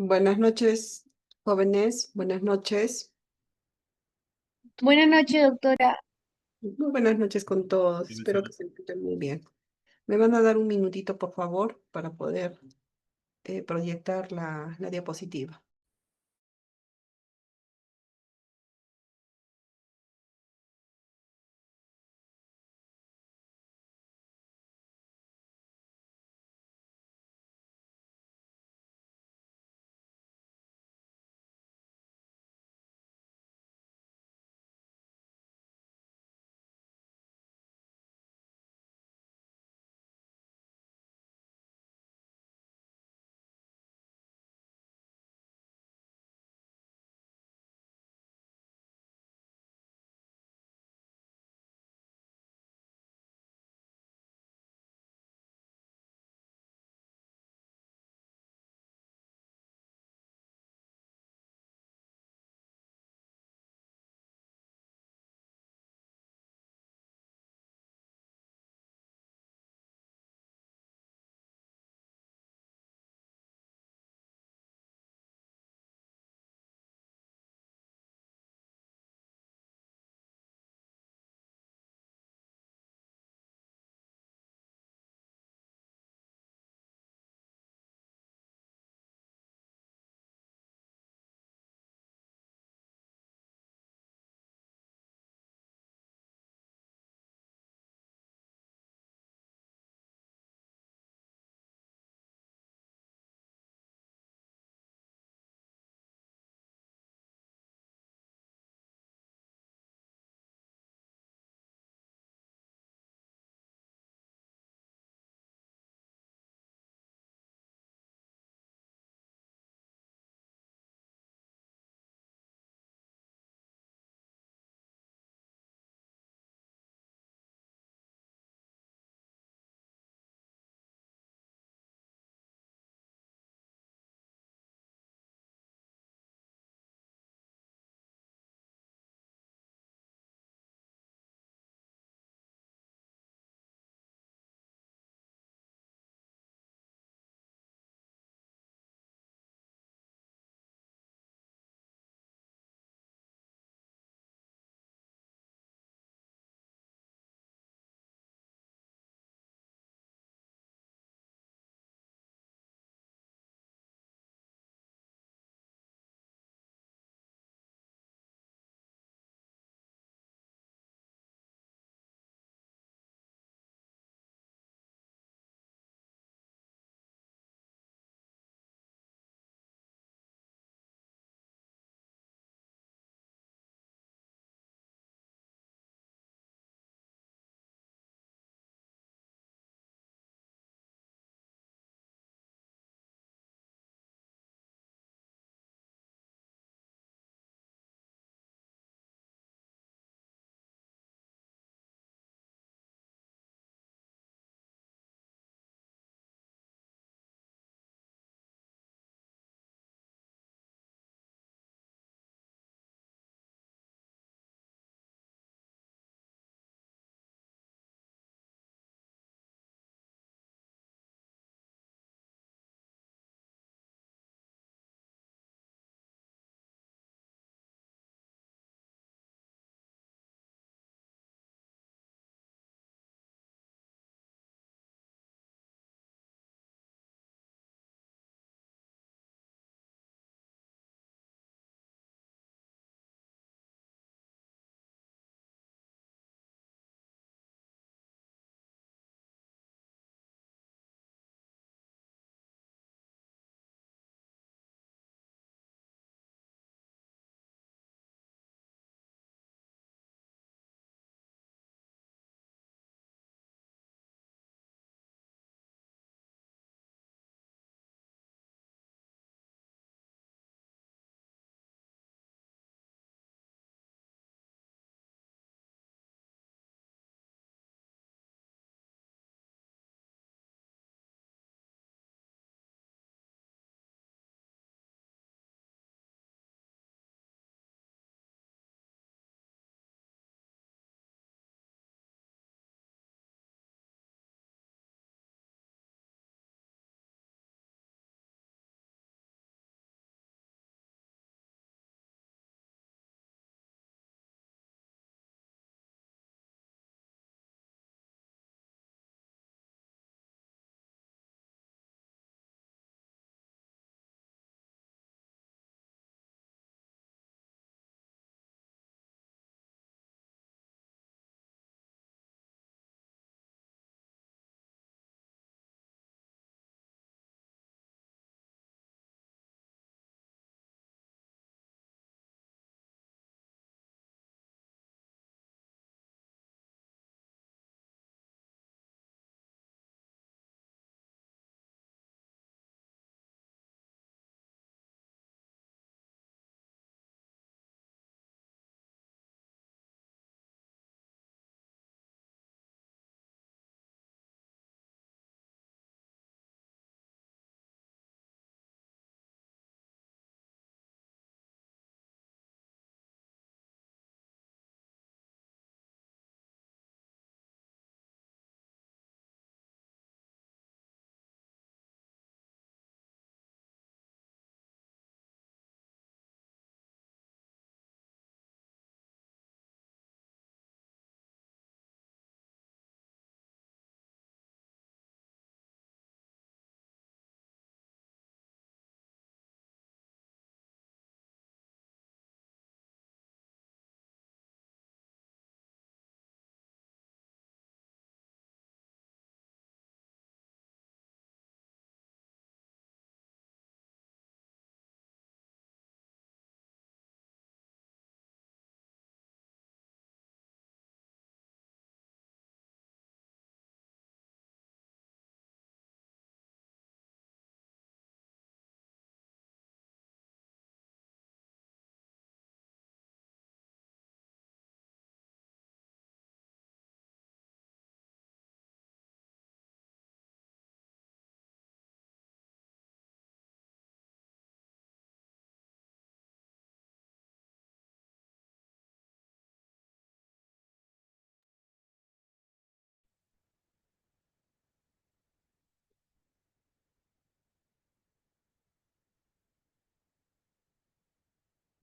Buenas noches, jóvenes. Buenas noches. Buenas noches, doctora. Muy buenas noches con todos. Espero que se encuentren muy bien. ¿Me van a dar un minutito, por favor, para poder proyectar la diapositiva?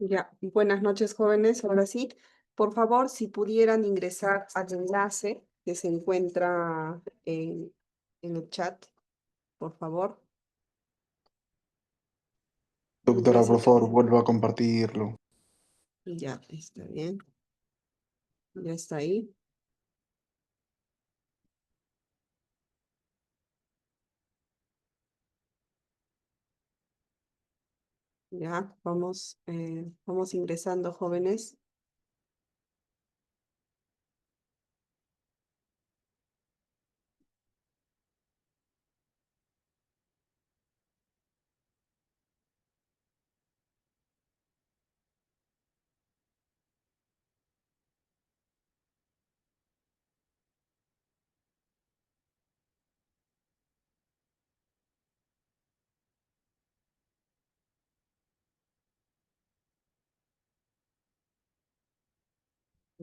Ya, buenas noches, jóvenes. Ahora sí, por favor, si pudieran ingresar al enlace que se encuentra en el chat, por favor. Doctora, por Ingresen. favor, vuelva a compartirlo. Ya, está bien. Ya está ahí. Ya, vamos ingresando, jóvenes.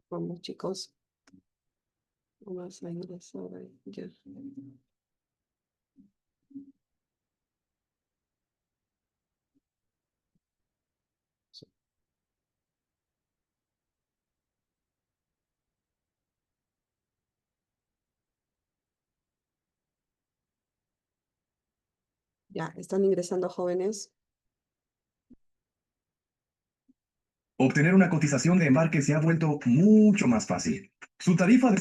Vamos, chicos. Vamos a ingresar ahí. Ya. Ya, están ingresando, jóvenes. Obtener una cotización de embarque se ha vuelto mucho más fácil. Su tarifa de...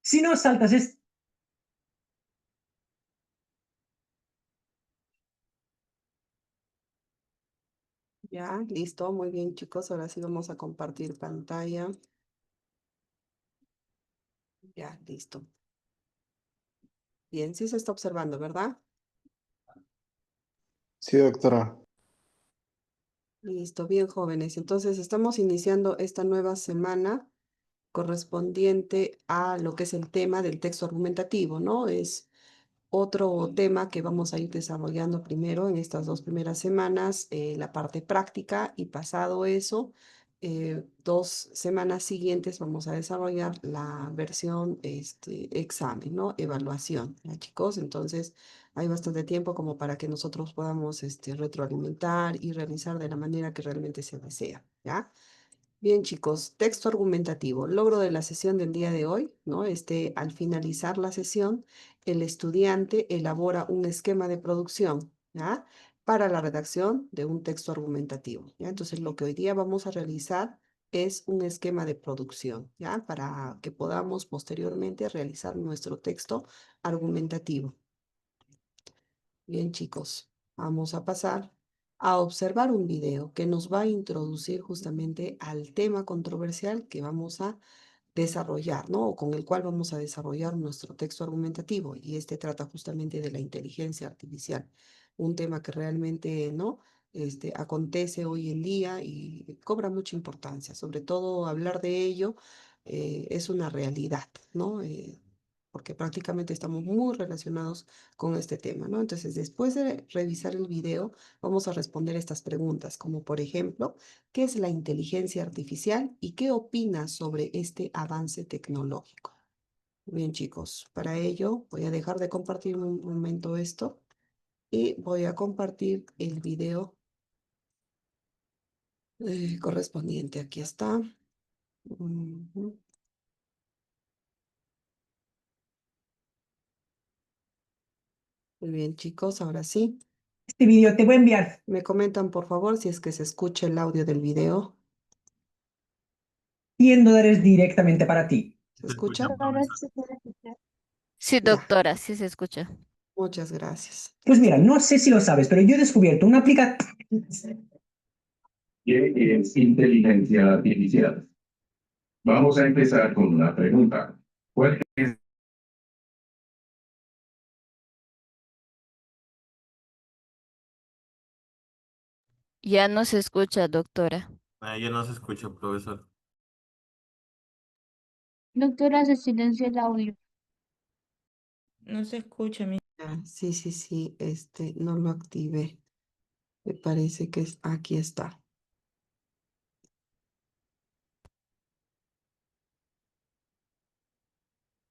Si no saltas es... Ya, listo. Muy bien, chicos. Ahora sí vamos a compartir pantalla. Ya, listo. Bien, sí se está observando, ¿verdad? Sí, doctora. Listo, bien, jóvenes. Entonces, estamos iniciando esta nueva semana correspondiente a lo que es el tema del texto argumentativo, ¿no? Es otro tema que vamos a ir desarrollando primero en estas 2 primeras semanas, la parte práctica, y pasado eso, 2 semanas siguientes vamos a desarrollar la versión examen, ¿no? Evaluación, ¿ya, chicos? Entonces, hay bastante tiempo como para que nosotros podamos retroalimentar y realizar de la manera que realmente se desea, ¿ya? Bien, chicos, texto argumentativo. Logro de la sesión del día de hoy, ¿no? Al finalizar la sesión, el estudiante elabora un esquema de producción, ¿ya? Para la redacción de un texto argumentativo, ¿ya? Entonces, lo que hoy día vamos a realizar es un esquema de producción, ¿ya? Para que podamos posteriormente realizar nuestro texto argumentativo. Bien, chicos, vamos a pasar a observar un video que nos va a introducir justamente al tema controversial que vamos a desarrollar, ¿no? O con el cual vamos a desarrollar nuestro texto argumentativo. Y este trata justamente de la inteligencia artificial, un tema que realmente, ¿no? Acontece hoy en día y cobra mucha importancia. Sobre todo hablar de ello es una realidad, ¿no? Porque prácticamente estamos muy relacionados con este tema, ¿no? Entonces, después de revisar el video, vamos a responder estas preguntas, como por ejemplo, ¿qué es la inteligencia artificial y qué opinas sobre este avance tecnológico? Bien, chicos, para ello voy a dejar de compartir un momento esto y voy a compartir el video correspondiente. Aquí está. Ujú. Muy bien, chicos, ahora sí. Este video te voy a enviar. Me comentan, por favor, si es que se escucha el audio del video. $100 directamente para ti. ¿Se escucha? Ahora sí se puede escuchar. Sí, Ya, doctora, sí se escucha. muchas gracias. Pues mira, no sé si lo sabes, pero yo he descubierto una aplicación... ¿Qué es inteligencia artificial? Vamos a empezar con una pregunta. ¿Cuál es? Ya no se escucha, doctora. Ya no se escucha, profesor. Doctora, se silencia el audio. No se escucha, mi. Ya, sí, sí, sí, no lo activé. Me parece que aquí está.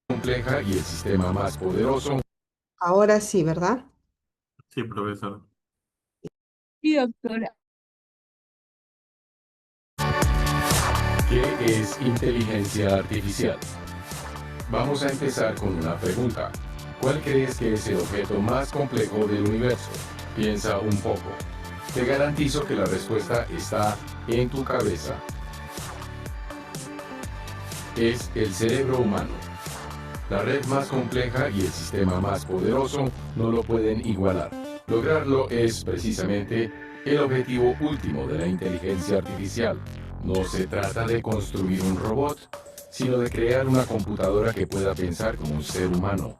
Compleja y el sistema más poderoso Ahora sí, ¿verdad? Sí, profesor. Sí, doctora. ¿Qué es inteligencia artificial? Vamos a empezar con una pregunta. ¿Cuál crees que es el objeto más complejo del universo? Piensa un poco. Te garantizo que la respuesta está en tu cabeza. Es el cerebro humano. La red más compleja y el sistema más poderoso no lo pueden igualar. Lograrlo es precisamente el objetivo último de la inteligencia artificial. No se trata de construir un robot, sino de crear una computadora que pueda pensar como un ser humano.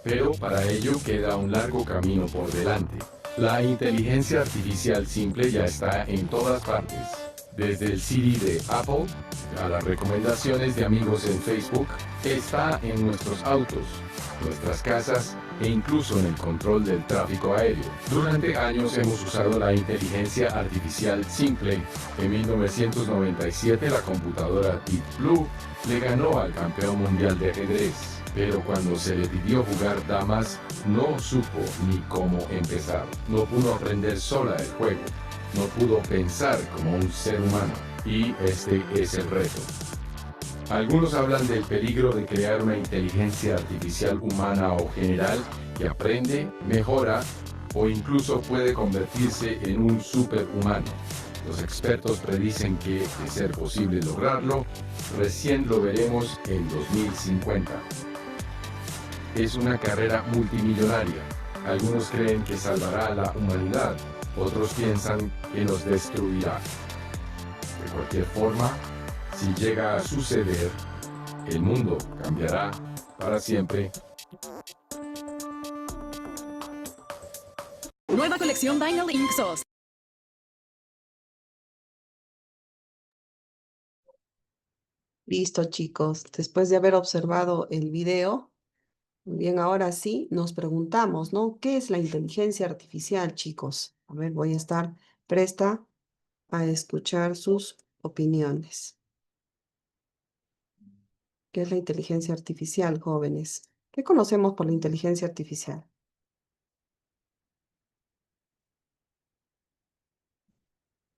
Pero para ello queda un largo camino por delante. La inteligencia artificial simple ya está en todas partes. Desde el Siri de Apple a las recomendaciones de amigos en Facebook, está en nuestros autos, nuestras casas e incluso en el control del tráfico aéreo. Durante años hemos usado la inteligencia artificial simple. En 1997 la computadora Deep Blue le ganó al campeón mundial de ajedrez. Pero cuando se le pidió jugar damas, no supo ni cómo empezar. No pudo aprender sola el juego. No pudo pensar como un ser humano. Y este es el reto. Algunos hablan del peligro de crear una inteligencia artificial humana o general que aprende, mejora o incluso puede convertirse en un superhumano. Los expertos predicen que, de ser posible lograrlo, recién lo veremos en 2050. Es una carrera multimillonaria. Algunos creen que salvará a la humanidad, otros piensan que nos destruirá. De cualquier forma, si llega a suceder, el mundo cambiará para siempre. Nueva colección Vinyl Ink Sauce. Listo, chicos. Después de haber observado el video, bien, ahora sí nos preguntamos, ¿no? ¿Qué es la inteligencia artificial, chicos? A ver, voy a estar presta a escuchar sus opiniones. ¿Qué es la inteligencia artificial, jóvenes? ¿Qué conocemos por la inteligencia artificial?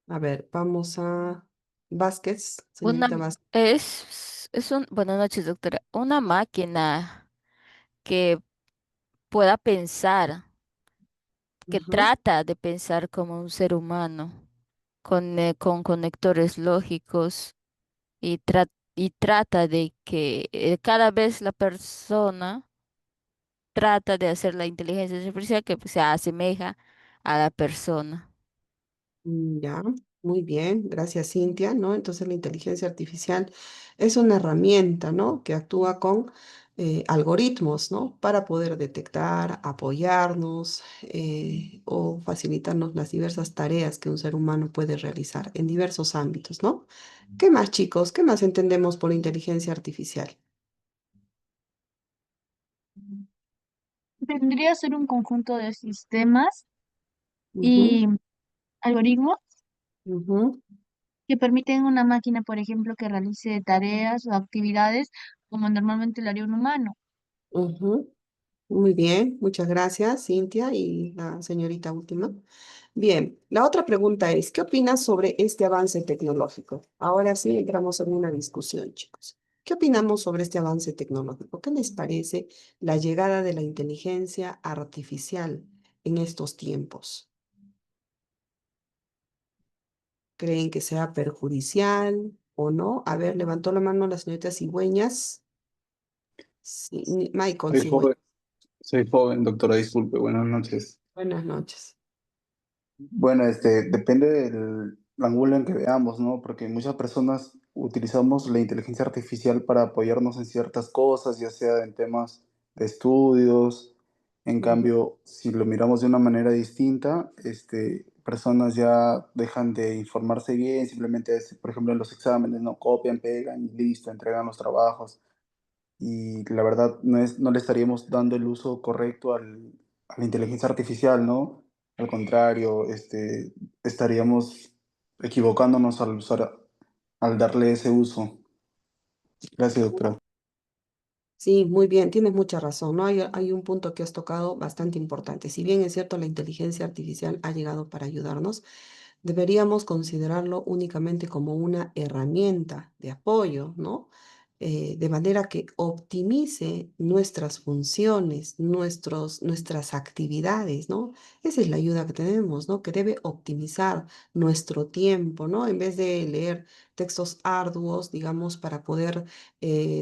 A ver, vamos a Vázquez, Una, señorita Vázquez. buenas noches, doctora. Una máquina que pueda pensar, que Ujú. trata de pensar como un ser humano, con conectores lógicos y trata de que cada vez la persona trata de hacer la inteligencia artificial que pues, se asemeja a la persona. Ya, muy bien, gracias Cintia, ¿no? Entonces la inteligencia artificial es una herramienta, ¿no? Que actúa con algoritmos, ¿no? Para poder detectar, apoyarnos o facilitarnos las diversas tareas que un ser humano puede realizar en diversos ámbitos, ¿no? ¿Qué más, chicos? ¿Qué más entendemos por inteligencia artificial? Vendría a ser un conjunto de sistemas Ujú, y algoritmos ujú, que permiten a una máquina, por ejemplo, que realice tareas o actividades como normalmente lo haría un humano. ujú. Muy bien, muchas gracias, Cintia y la señorita última. Bien, la otra pregunta es, ¿qué opinas sobre este avance tecnológico? Ahora sí entramos en una discusión, chicos. ¿Qué opinamos sobre este avance tecnológico? ¿Qué les parece la llegada de la inteligencia artificial en estos tiempos? ¿Creen que sea perjudicial o no? A ver, levantó la mano la señorita Cigüeñas. Sí, Michael Soy Cigüeñas. joven, soy joven, doctora, disculpe, buenas noches. Buenas noches. Bueno, depende del ángulo en que veamos, ¿no? Porque muchas personas utilizamos la inteligencia artificial para apoyarnos en ciertas cosas, ya sea en temas de estudios. En Ujú, cambio, si lo miramos de una manera distinta, personas ya dejan de informarse bien, simplemente, por ejemplo, en los exámenes, no copian, pegan y listo, entregan los trabajos. Y la verdad no le estaríamos dando el uso correcto a la inteligencia artificial, ¿no? Al contrario, estaríamos equivocándonos al darle ese uso. Gracias, doctora. Sí, muy bien, tienes mucha razón, ¿no? Hay un punto que has tocado bastante importante. Si bien es cierto, la inteligencia artificial ha llegado para ayudarnos, deberíamos considerarlo únicamente como una herramienta de apoyo, ¿no? De manera que optimice nuestras funciones, nuestras actividades, ¿no? Esa es la ayuda que tenemos, ¿no? Que debe optimizar nuestro tiempo, ¿no? En vez de leer textos arduos, digamos, para poder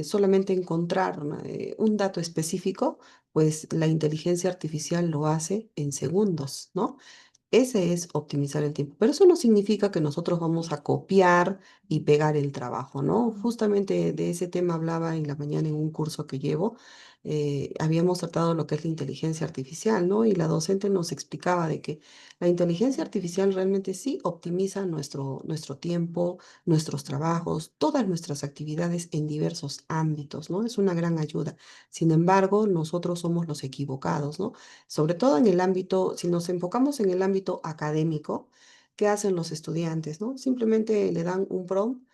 solamente encontrar un dato específico, pues la inteligencia artificial lo hace en segundos, ¿no? Ese es optimizar el tiempo. Pero eso no significa que nosotros vamos a copiar y pegar el trabajo, ¿no? Justamente de ese tema hablaba en la mañana en un curso que llevo. Habíamos tratado lo que es la inteligencia artificial, ¿no? Y la docente nos explicaba de que la inteligencia artificial realmente sí optimiza nuestro tiempo, nuestros trabajos, todas nuestras actividades en diversos ámbitos, ¿no? Es una gran ayuda. Sin embargo, nosotros somos los equivocados, ¿no? Sobre todo en el ámbito, si nos enfocamos en el ámbito académico, ¿qué hacen los estudiantes, no? Simplemente le dan un prompt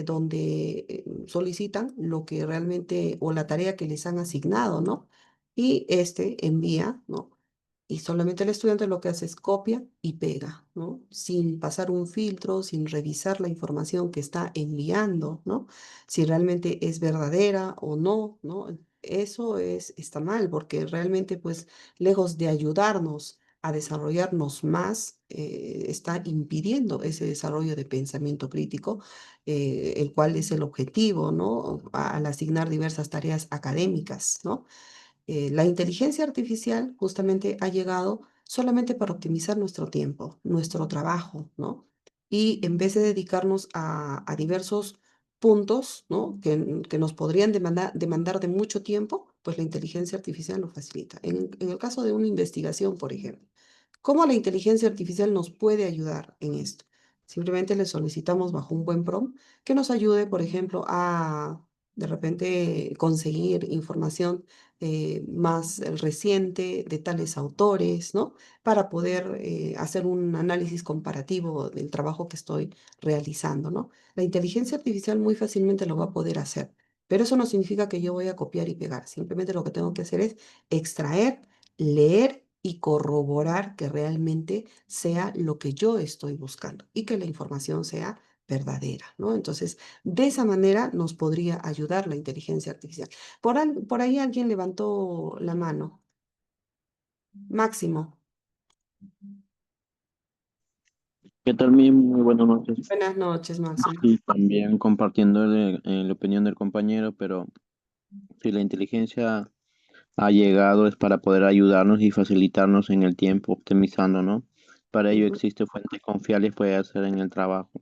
donde solicitan lo que realmente, o la tarea que les han asignado, ¿no? Y este envía, ¿no? Y solamente el estudiante lo que hace es copia y pega, ¿no? Sin pasar un filtro, sin revisar la información que está enviando, ¿no? Si realmente es verdadera o no, ¿no? Eso está mal, porque realmente, pues, lejos de ayudarnos a desarrollarnos más, está impidiendo ese desarrollo de pensamiento crítico, el cual es el objetivo, ¿no? Al asignar diversas tareas académicas, ¿no? La inteligencia artificial justamente ha llegado solamente para optimizar nuestro tiempo, nuestro trabajo, ¿no? Y en vez de dedicarnos a diversos puntos, ¿no? Que nos podrían demandar de mucho tiempo, pues la inteligencia artificial lo facilita. En el caso de una investigación, por ejemplo, ¿cómo la inteligencia artificial nos puede ayudar en esto? Simplemente le solicitamos bajo un buen prompt que nos ayude, por ejemplo, a de repente conseguir información más reciente de tales autores, ¿no? Para poder hacer un análisis comparativo del trabajo que estoy realizando, ¿no? La inteligencia artificial muy fácilmente lo va a poder hacer, pero eso no significa que yo voy a copiar y pegar. Simplemente lo que tengo que hacer es extraer, leer y corroborar que realmente sea lo que yo estoy buscando y que la información sea verdadera, ¿no? Entonces, de esa manera nos podría ayudar la inteligencia artificial. Por ahí alguien levantó la mano. Máximo. ¿Qué tal, mi? Muy buenas noches. Buenas noches, Máximo. Sí, también compartiendo la opinión del compañero, pero si la inteligencia ha llegado es para poder ayudarnos y facilitarnos en el tiempo, optimizando, ¿no? Para ello Ujú, existe fuentes confiables puede hacer en el trabajo.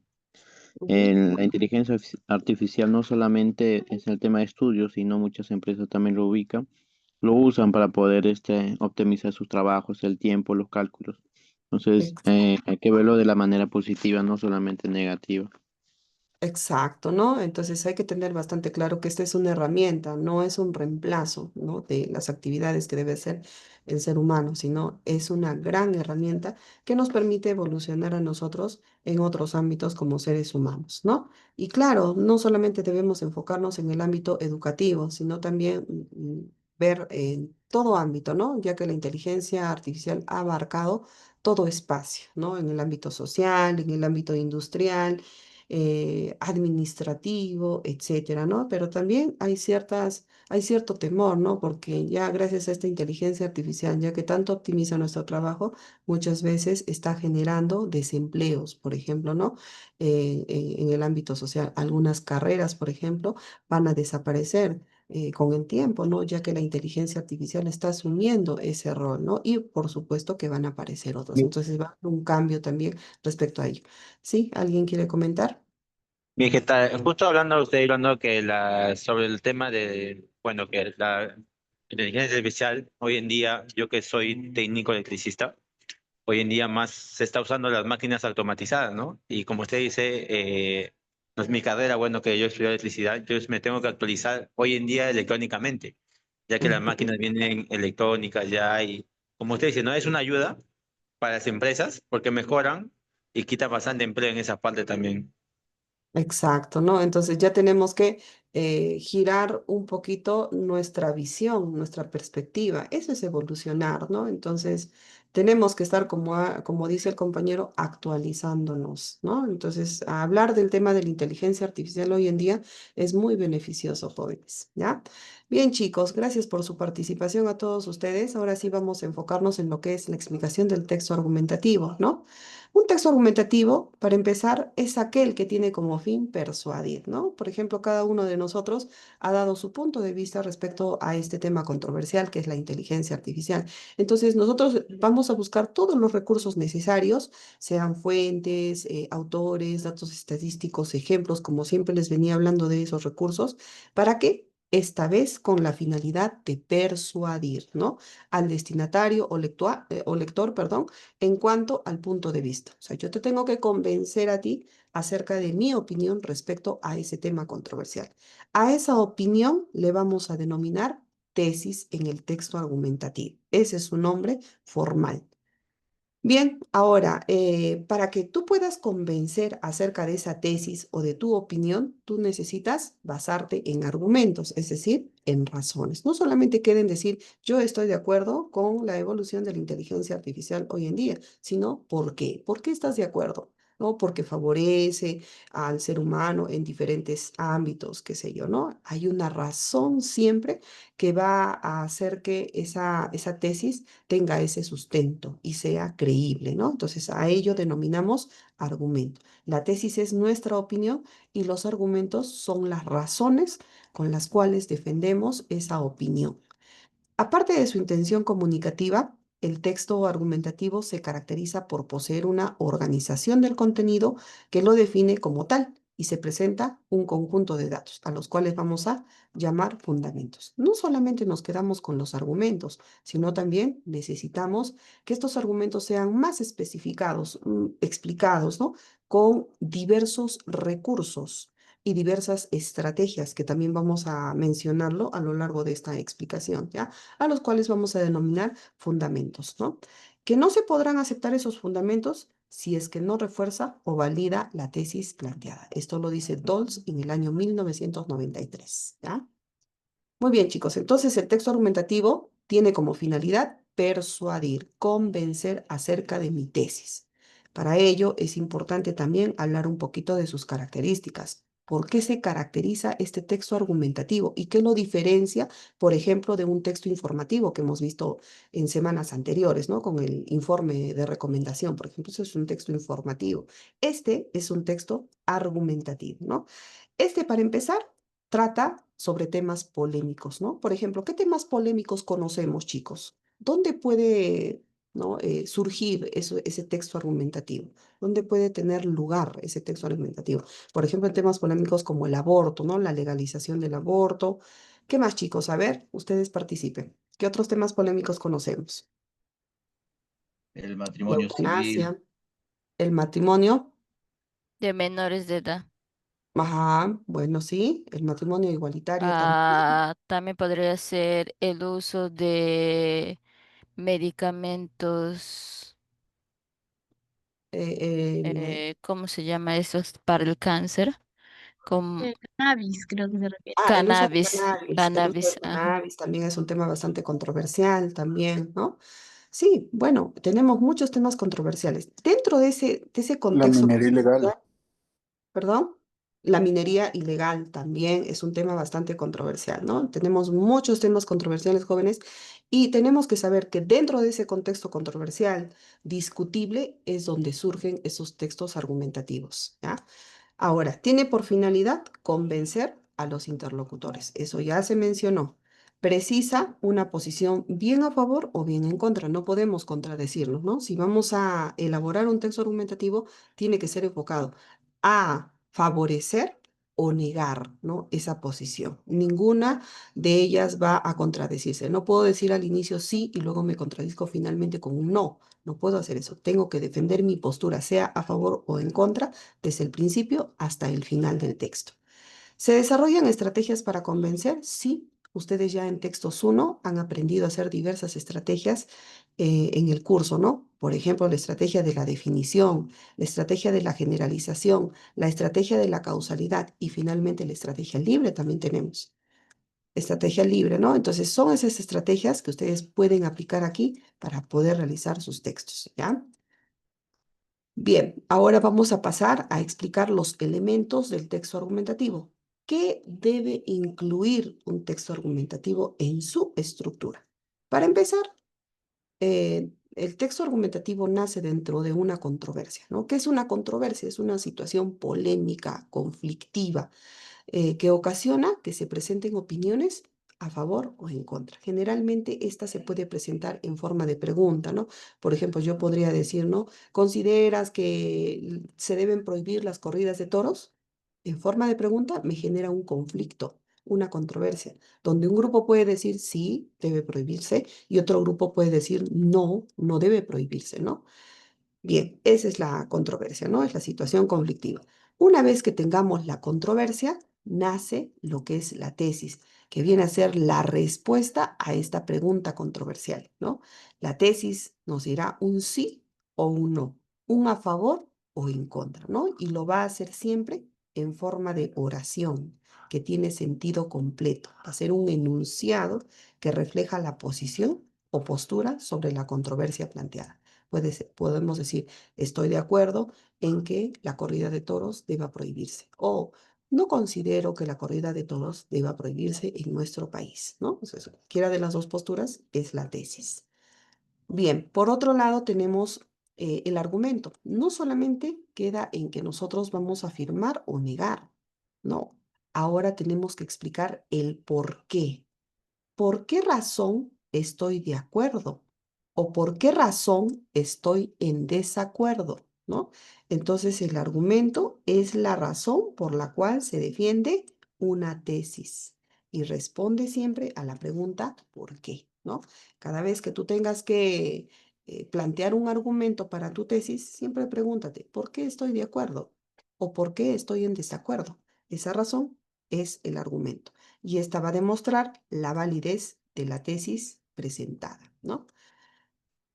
ujú. La inteligencia artificial no solamente es el tema de estudios, sino muchas empresas también lo ubican, lo usan para poder optimizar sus trabajos, el tiempo, los cálculos. Entonces, hay que verlo de la manera positiva, no solamente negativa. Exacto, ¿no? Entonces hay que tener bastante claro que esta es una herramienta, no es un reemplazo, ¿no? De las actividades que debe hacer el ser humano, sino es una gran herramienta que nos permite evolucionar a nosotros en otros ámbitos como seres humanos, ¿no? Y claro, no solamente debemos enfocarnos en el ámbito educativo, sino también ver en todo ámbito, ¿no? Ya que la inteligencia artificial ha abarcado todo espacio, ¿no? En el ámbito social, en el ámbito industrial administrativo, etcétera, ¿no? Pero también hay cierto temor, ¿no? Porque ya gracias a esta inteligencia artificial, ya que tanto optimiza nuestro trabajo, muchas veces está generando desempleos, por ejemplo, ¿no? En el ámbito social, algunas carreras, por ejemplo, van a desaparecer. Con el tiempo, ¿no? Ya que la inteligencia artificial está asumiendo ese rol, ¿no? Y por supuesto que van a aparecer otros. Entonces va a haber un cambio también respecto a ello. ¿Sí? ¿Alguien quiere comentar? Bien, ¿qué tal? Justo hablando usted hablando que sobre el tema de, bueno, que la inteligencia artificial hoy en día, yo que soy técnico electricista, hoy en día más se está usando las máquinas automatizadas, ¿no? Y como usted dice, no es mi carrera, bueno, que yo estudio electricidad, yo me tengo que actualizar hoy en día electrónicamente, ya que las Ujú. máquinas vienen electrónicas ya y, como usted dice, no es una ayuda para las empresas porque mejoran y quita bastante empleo en esa parte también. Exacto, ¿no? Entonces ya tenemos que girar un poquito nuestra visión, nuestra perspectiva. Eso es evolucionar, ¿no? Entonces tenemos que estar, como dice el compañero, actualizándonos, ¿no? Entonces, hablar del tema de la inteligencia artificial hoy en día es muy beneficioso, jóvenes, ¿ya? Bien, chicos, gracias por su participación a todos ustedes. Ahora sí vamos a enfocarnos en lo que es la explicación del texto argumentativo, ¿no? Un texto argumentativo, para empezar, es aquel que tiene como fin persuadir, ¿no? Por ejemplo, cada uno de nosotros ha dado su punto de vista respecto a este tema controversial que es la inteligencia artificial. Entonces, nosotros vamos a buscar todos los recursos necesarios, sean fuentes, autores, datos estadísticos, ejemplos, como siempre les venía hablando de esos recursos, ¿para qué? Esta vez con la finalidad de persuadir, ¿no? Al destinatario o lector, perdón, en cuanto al punto de vista. O sea, yo te tengo que convencer a ti acerca de mi opinión respecto a ese tema controversial. A esa opinión le vamos a denominar tesis en el texto argumentativo. Ese es su nombre formal. Bien, ahora, para que tú puedas convencer acerca de esa tesis o de tu opinión, tú necesitas basarte en argumentos, es decir, en razones. No solamente queden decir, yo estoy de acuerdo con la evolución de la inteligencia artificial hoy en día, sino ¿por qué? ¿Por qué estás de acuerdo? ¿No? Porque favorece al ser humano en diferentes ámbitos, qué sé yo, ¿no? Hay una razón siempre que va a hacer que esa tesis tenga ese sustento y sea creíble, ¿no? Entonces, a ello denominamos argumento. La tesis es nuestra opinión y los argumentos son las razones con las cuales defendemos esa opinión. Aparte de su intención comunicativa, el texto argumentativo se caracteriza por poseer una organización del contenido que lo define como tal y se presenta un conjunto de datos a los cuales vamos a llamar fundamentos. No solamente nos quedamos con los argumentos, sino también necesitamos que estos argumentos sean más especificados, explicados, ¿no? Con diversos recursos y diversas estrategias que también vamos a mencionarlo a lo largo de esta explicación, ¿ya? A los cuales vamos a denominar fundamentos, ¿no? Que no se podrán aceptar esos fundamentos si es que no refuerza o valida la tesis planteada. Esto lo dice Dolls en el año 1993, ¿ya? Muy bien, chicos. Entonces, el texto argumentativo tiene como finalidad persuadir, convencer acerca de mi tesis. Para ello, es importante también hablar un poquito de sus características. ¿Por qué se caracteriza este texto argumentativo y qué lo diferencia, por ejemplo, de un texto informativo que hemos visto en semanas anteriores, ¿no? Con el informe de recomendación, por ejemplo, eso es un texto informativo. Este es un texto argumentativo, ¿no? Este, para empezar, trata sobre temas polémicos, ¿no? Por ejemplo, ¿qué temas polémicos conocemos, chicos? ¿Dónde puede, ¿no? Surgir ese texto argumentativo? ¿Dónde puede tener lugar ese texto argumentativo? Por ejemplo, en temas polémicos como el aborto, ¿no? La legalización del aborto. ¿Qué más, chicos? A ver, ustedes participen. ¿Qué otros temas polémicos conocemos? El La matrimonio civil, eutanasia, el matrimonio. De menores de edad. Ajá, bueno, sí, el matrimonio igualitario también. Ah, también podría ser el uso de medicamentos, ¿cómo se llama eso? Para el cáncer, como Cannabis, creo que se refiere. El uso de cannabis, cannabis, el uso de cannabis, ajá. cannabis también es un tema bastante controversial también, ¿no? Sí, bueno, tenemos muchos temas controversiales. Dentro de ese La contexto minería controversial, ilegal. perdón, la minería ilegal también es un tema bastante controversial, ¿no? Tenemos muchos temas controversiales, jóvenes, y tenemos que saber que dentro de ese contexto controversial, discutible, es donde surgen esos textos argumentativos, ¿ya? Ahora, tiene por finalidad convencer a los interlocutores. Eso ya se mencionó. Precisa una posición bien a favor o bien en contra. No podemos contradecirnos, ¿no? Si vamos a elaborar un texto argumentativo, tiene que ser enfocado a favorecer o negar, ¿no? Esa posición. Ninguna de ellas va a contradecirse. No puedo decir al inicio sí y luego me contradizco finalmente con un no. No puedo hacer eso. Tengo que defender mi postura, sea a favor o en contra desde el principio hasta el final del texto. ¿Se desarrollan estrategias para convencer? Sí Ustedes ya en Textos uno han aprendido a hacer diversas estrategias en el curso, ¿no? Por ejemplo, la estrategia de la definición, la estrategia de la generalización, la estrategia de la causalidad y finalmente la estrategia libre también tenemos. Estrategia libre, ¿no? Entonces son esas estrategias que ustedes pueden aplicar aquí para poder realizar sus textos, ¿ya? Bien, ahora vamos a pasar a explicar los elementos del texto argumentativo. ¿Qué debe incluir un texto argumentativo en su estructura? Para empezar, el texto argumentativo nace dentro de una controversia, ¿no? ¿Qué es una controversia? Es una situación polémica, conflictiva, que ocasiona que se presenten opiniones a favor o en contra. Generalmente esta se puede presentar en forma de pregunta, ¿no? Por ejemplo, yo podría decir, ¿no? ¿Consideras que se deben prohibir las corridas de toros? En forma de pregunta me genera un conflicto, una controversia, donde un grupo puede decir sí, debe prohibirse, y otro grupo puede decir no, no debe prohibirse, ¿no? Bien, esa es la controversia, ¿no? Es la situación conflictiva. Una vez que tengamos la controversia, nace lo que es la tesis, que viene a ser la respuesta a esta pregunta controversial, ¿no? La tesis nos dirá un sí o un no, un a favor o en contra, ¿no? Y lo va a hacer siempre en forma de oración, que tiene sentido completo. Va a ser un enunciado que refleja la posición o postura sobre la controversia planteada. Podemos decir, estoy de acuerdo en que la corrida de toros deba prohibirse o no considero que la corrida de toros deba prohibirse en nuestro país, ¿no? Entonces, cualquiera de las dos posturas es la tesis. Bien, por otro lado tenemos el argumento. No solamente queda en que nosotros vamos a afirmar o negar, no. Ahora tenemos que explicar el por qué. ¿Por qué razón estoy de acuerdo? ¿O por qué razón estoy en desacuerdo? ¿No? Entonces, el argumento es la razón por la cual se defiende una tesis y responde siempre a la pregunta ¿por qué? ¿No? Cada vez que tú tengas que plantear un argumento para tu tesis, siempre pregúntate ¿por qué estoy de acuerdo? ¿O por qué estoy en desacuerdo? Esa razón es el argumento y esta va a demostrar la validez de la tesis presentada, ¿no?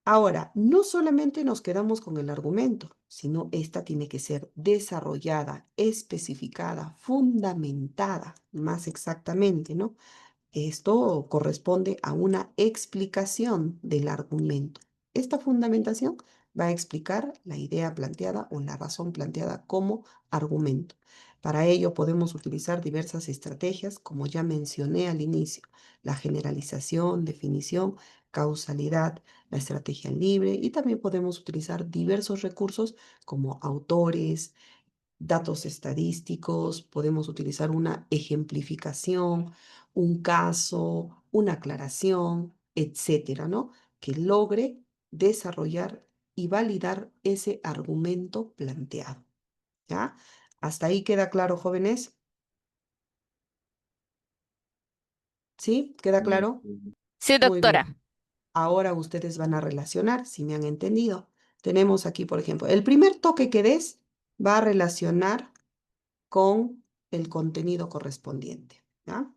Ahora, no solamente nos quedamos con el argumento, sino esta tiene que ser desarrollada, especificada, fundamentada, más exactamente, ¿no? Esto corresponde a una explicación del argumento. Esta fundamentación va a explicar la idea planteada o la razón planteada como argumento. Para ello podemos utilizar diversas estrategias, como ya mencioné al inicio, la generalización, definición, causalidad, la estrategia libre y también podemos utilizar diversos recursos como autores, datos estadísticos, podemos utilizar una ejemplificación, un caso, una aclaración, etcétera, ¿no? Que logre desarrollar y validar ese argumento planteado, ¿ya? ¿Hasta ahí queda claro, jóvenes? ¿Sí? ¿Queda claro? Sí, Muy doctora. bien. Ahora ustedes van a relacionar, si me han entendido. Tenemos aquí, por ejemplo, el primer toque que des va a relacionar con el contenido correspondiente, ¿ya?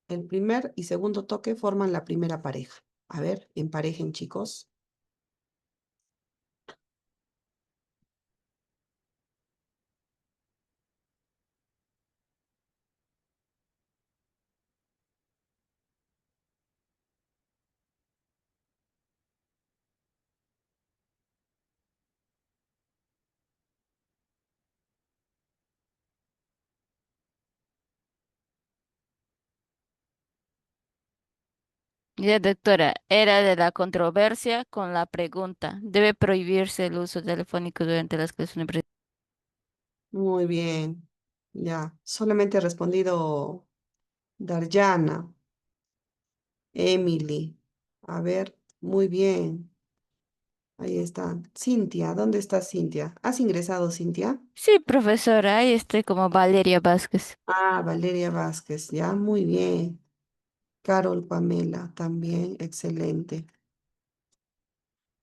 El primer y segundo toque forman la primera pareja. A ver, emparejen, chicos. Ya, doctora, era de la controversia con la pregunta. ¿Debe prohibirse el uso telefónico durante las clases universitarias? Muy bien. Ya, solamente ha respondido Darjana, Emily. A ver, muy bien. Ahí está. Cintia, ¿dónde está Cintia? ¿Has ingresado, Cintia? Sí, profesora, ahí estoy como Valeria Vázquez. Ah, Valeria Vázquez, ya, muy bien. Carol Pamela, también, excelente.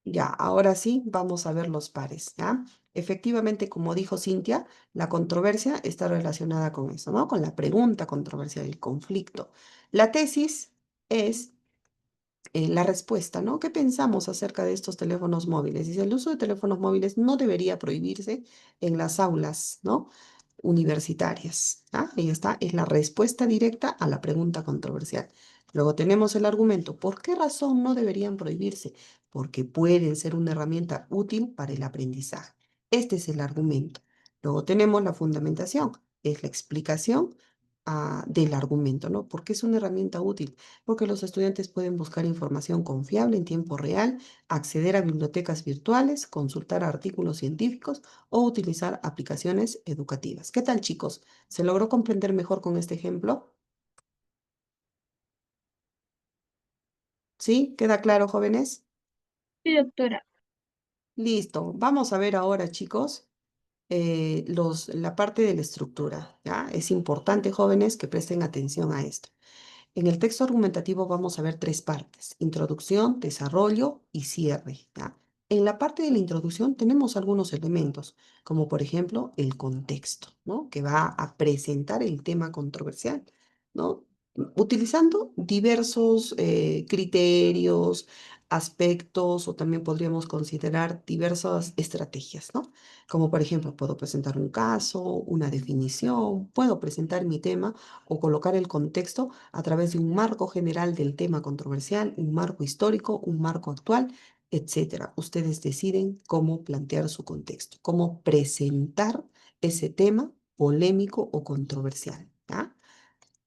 Ya, ahora sí, vamos a ver los pares, ¿ya? Efectivamente, como dijo Cintia, la controversia está relacionada con eso, ¿no? Con la pregunta controversial, el conflicto. La tesis es la respuesta, ¿no? ¿Qué pensamos acerca de estos teléfonos móviles? Dice, el uso de teléfonos móviles no debería prohibirse en las aulas, ¿no? Universitarias. ¿Ah? Ahí está, es la respuesta directa a la pregunta controversial. Luego tenemos el argumento, ¿por qué razón no deberían prohibirse? Porque pueden ser una herramienta útil para el aprendizaje. Este es el argumento. Luego tenemos la fundamentación, es la explicación del argumento, ¿no? ¿Por qué es una herramienta útil? Porque los estudiantes pueden buscar información confiable en tiempo real, acceder a bibliotecas virtuales, consultar artículos científicos o utilizar aplicaciones educativas. ¿Qué tal, chicos? ¿Se logró comprender mejor con este ejemplo? ¿Sí? ¿Queda claro, jóvenes? Sí, doctora. Listo. Vamos a ver ahora, chicos, la parte de la estructura, ¿ya? Es importante, jóvenes, que presten atención a esto. En el texto argumentativo vamos a ver tres partes: introducción, desarrollo y cierre, ¿ya? En la parte de la introducción tenemos algunos elementos, como por ejemplo el contexto, ¿no? Que va a presentar el tema controversial, ¿no? Utilizando diversos criterios, aspectos, o también podríamos considerar diversas estrategias, ¿no? Como por ejemplo, puedo presentar un caso, una definición, puedo presentar mi tema o colocar el contexto a través de un marco general del tema controversial, un marco histórico, un marco actual, etcétera. Ustedes deciden cómo plantear su contexto, cómo presentar ese tema polémico o controversial, ¿ya?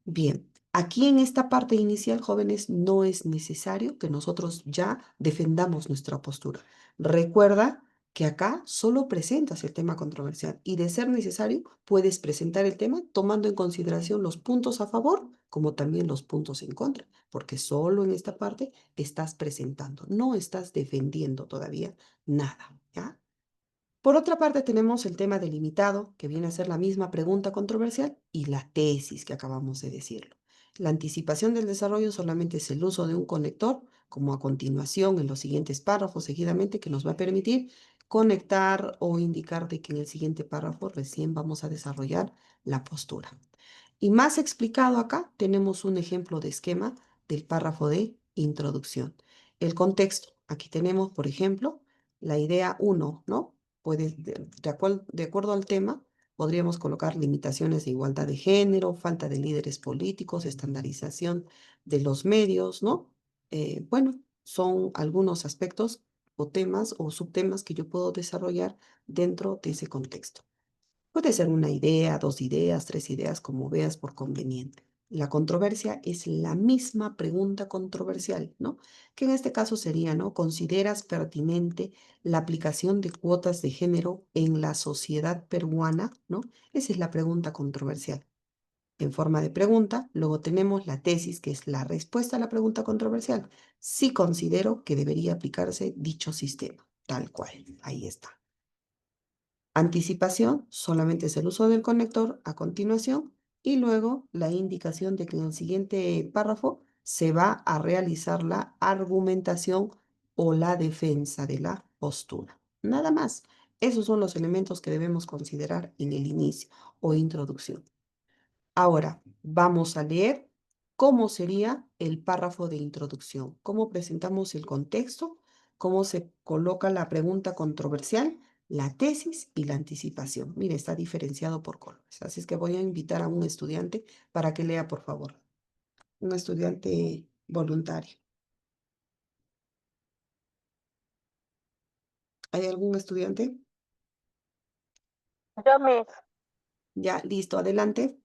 Bien, aquí en esta parte inicial, jóvenes, no es necesario que nosotros ya defendamos nuestra postura. Recuerda que acá solo presentas el tema controversial y, de ser necesario, puedes presentar el tema tomando en consideración los puntos a favor como también los puntos en contra, porque solo en esta parte estás presentando, no estás defendiendo todavía nada, ¿ya? Por otra parte, tenemos el tema delimitado, que viene a ser la misma pregunta controversial, y la tesis que acabamos de decirlo. La anticipación del desarrollo solamente es el uso de un conector, como a continuación en los siguientes párrafos seguidamente, que nos va a permitir conectar o indicar de que en el siguiente párrafo recién vamos a desarrollar la postura. Y más explicado acá, tenemos un ejemplo de esquema del párrafo de introducción. El contexto. Aquí tenemos, por ejemplo, la idea 1, ¿no? De acuerdo al tema, podríamos colocar limitaciones de igualdad de género, falta de líderes políticos, estandarización de los medios, ¿no? Bueno, son algunos aspectos o temas o subtemas que yo puedo desarrollar dentro de ese contexto. Puede ser una idea, dos ideas, tres ideas, como veas por conveniente. La controversia es la misma pregunta controversial, ¿no? Que en este caso sería, ¿no? ¿Consideras pertinente la aplicación de cuotas de género en la sociedad peruana? ¿No? Esa es la pregunta controversial. En forma de pregunta, luego tenemos la tesis, que es la respuesta a la pregunta controversial. Sí considero que debería aplicarse dicho sistema, tal cual. Ahí está. Anticipación solamente es el uso del conector a continuación, y luego la indicación de que en el siguiente párrafo se va a realizar la argumentación o la defensa de la postura. Nada más. Esos son los elementos que debemos considerar en el inicio o introducción. Ahora vamos a leer cómo sería el párrafo de introducción, cómo presentamos el contexto, cómo se coloca la pregunta controversial, la tesis y la anticipación. Mire, está diferenciado por colores. Así es que voy a invitar a un estudiante para que lea, por favor. Un estudiante voluntario. ¿Hay algún estudiante? Yo mismo. Ya, listo, adelante.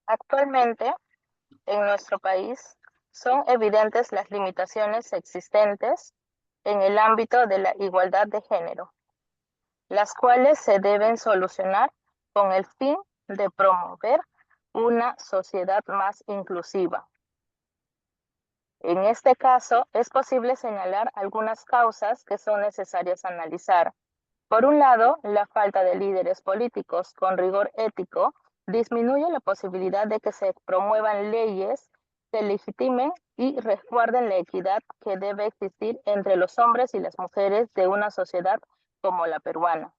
Actualmente, en nuestro país, son evidentes las limitaciones existentes en el ámbito de la igualdad de género, las cuales se deben solucionar con el fin de promover una sociedad más inclusiva. En este caso, es posible señalar algunas causas que son necesarias analizar. Por un lado, la falta de líderes políticos con rigor ético disminuye la posibilidad de que se promuevan leyes que legitimen y resguarden la equidad que debe existir entre los hombres y las mujeres de una sociedad como la peruana.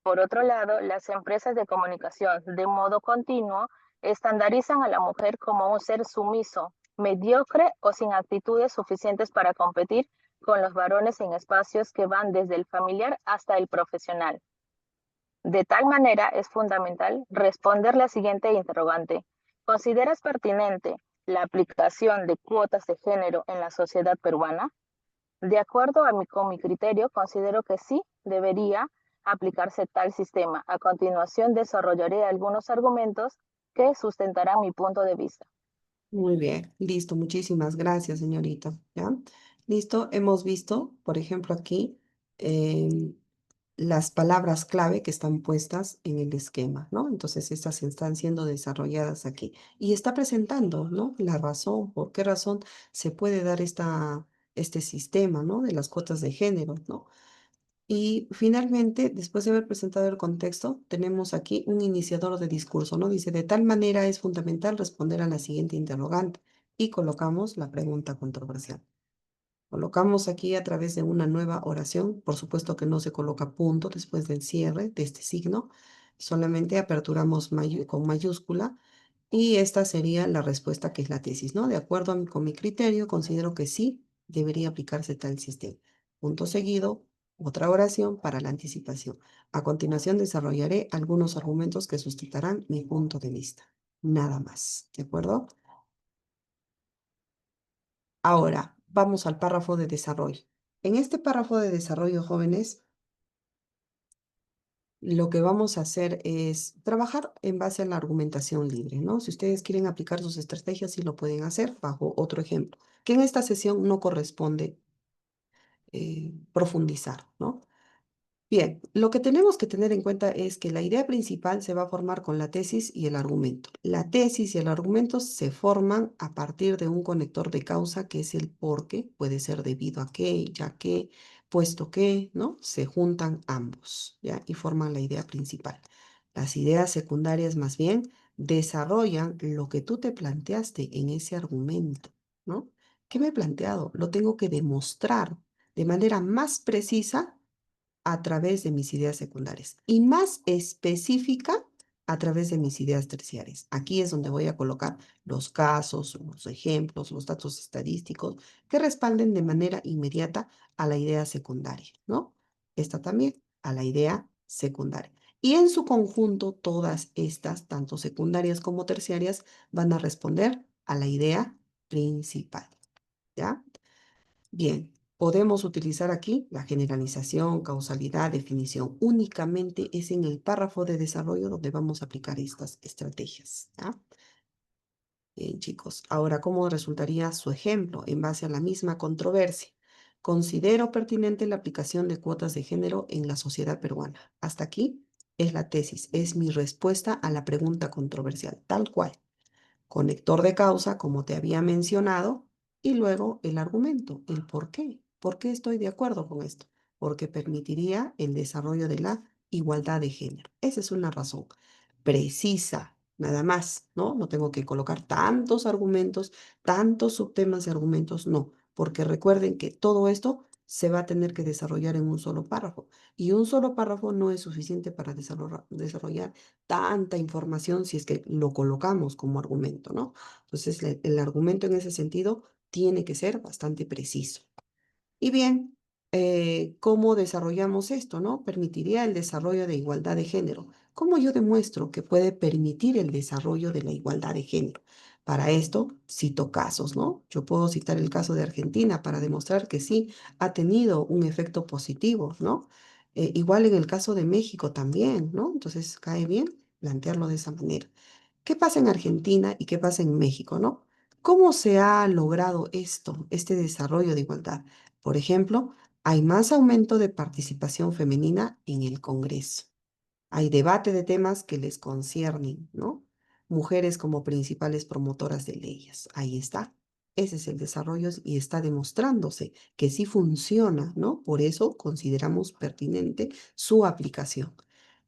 Por otro lado, las empresas de comunicación de modo continuo estandarizan a la mujer como un ser sumiso, mediocre o sin actitudes suficientes para competir con los varones en espacios que van desde el familiar hasta el profesional. De tal manera, es fundamental responder la siguiente interrogante. ¿Consideras pertinente la aplicación de cuotas de género en la sociedad peruana? De acuerdo con mi criterio, considero que sí debería aplicarse tal sistema. A continuación, desarrollaré algunos argumentos que sustentarán mi punto de vista. Muy bien, listo, muchísimas gracias, señorita. ¿Ya? Listo, hemos visto, por ejemplo, aquí las palabras clave que están puestas en el esquema, ¿no? Entonces, estas están siendo desarrolladas aquí. Y está presentando, ¿no? La razón, por qué razón se puede dar este sistema, ¿no? De las cuotas de género, ¿no? Y finalmente, después de haber presentado el contexto, tenemos aquí un iniciador de discurso, ¿no? Dice, de tal manera es fundamental responder a la siguiente interrogante y colocamos la pregunta controversial. Colocamos aquí a través de una nueva oración, por supuesto que no se coloca punto después del cierre de este signo, solamente aperturamos con mayúscula y esta sería la respuesta que es la tesis, ¿no? De acuerdo con mi criterio, considero que sí debería aplicarse tal sistema. Punto seguido, otra oración para la anticipación. A continuación desarrollaré algunos argumentos que sustentarán mi punto de vista. Nada más, ¿de acuerdo? Ahora, vamos al párrafo de desarrollo. En este párrafo de desarrollo, jóvenes, lo que vamos a hacer es trabajar en base a la argumentación libre, ¿no? Si ustedes quieren aplicar sus estrategias, sí lo pueden hacer bajo otro ejemplo, que en esta sesión no corresponde profundizar, ¿no? Bien, lo que tenemos que tener en cuenta es que la idea principal se va a formar con la tesis y el argumento. La tesis y el argumento se forman a partir de un conector de causa que es el por qué, puede ser debido a qué, ya que, puesto que, ¿no? Se juntan ambos, ¿ya? Y forman la idea principal. Las ideas secundarias más bien desarrollan lo que tú te planteaste en ese argumento, ¿no? ¿Qué me he planteado? Lo tengo que demostrar de manera más precisa a través de mis ideas secundarias y más específica a través de mis ideas terciarias. Aquí es donde voy a colocar los casos, los ejemplos, los datos estadísticos que respalden de manera inmediata a la idea secundaria, ¿no? Esta también a la idea secundaria. Y en su conjunto, todas estas, tanto secundarias como terciarias, van a responder a la idea principal, ¿ya? Bien, podemos utilizar aquí la generalización, causalidad, definición. Únicamente es en el párrafo de desarrollo donde vamos a aplicar estas estrategias, ¿ya? Bien, chicos. Ahora, ¿cómo resultaría su ejemplo en base a la misma controversia? Considero pertinente la aplicación de cuotas de género en la sociedad peruana. Hasta aquí es la tesis, es mi respuesta a la pregunta controversial, tal cual. Conector de causa, como te había mencionado, y luego el argumento, el por qué. ¿Por qué estoy de acuerdo con esto? Porque permitiría el desarrollo de la igualdad de género. Esa es una razón precisa, nada más, ¿no? No tengo que colocar tantos argumentos, tantos subtemas de argumentos, no, porque recuerden que todo esto se va a tener que desarrollar en un solo párrafo y un solo párrafo no es suficiente para desarrollar tanta información si es que lo colocamos como argumento, ¿no? Entonces, el argumento en ese sentido tiene que ser bastante preciso. Y bien, ¿cómo desarrollamos esto, no? Permitiría el desarrollo de igualdad de género. ¿Cómo yo demuestro que puede permitir el desarrollo de la igualdad de género? Para esto, cito casos, ¿no? Yo puedo citar el caso de Argentina para demostrar que sí ha tenido un efecto positivo, ¿no? Igual en el caso de México también, ¿no? Entonces, cae bien plantearlo de esa manera. ¿Qué pasa en Argentina y qué pasa en México, no? ¿Cómo se ha logrado esto, este desarrollo de igualdad? Por ejemplo, hay más aumento de participación femenina en el Congreso. Hay debate de temas que les conciernen, ¿no? Mujeres como principales promotoras de leyes. Ahí está. Ese es el desarrollo y está demostrándose que sí funciona, ¿no? Por eso consideramos pertinente su aplicación.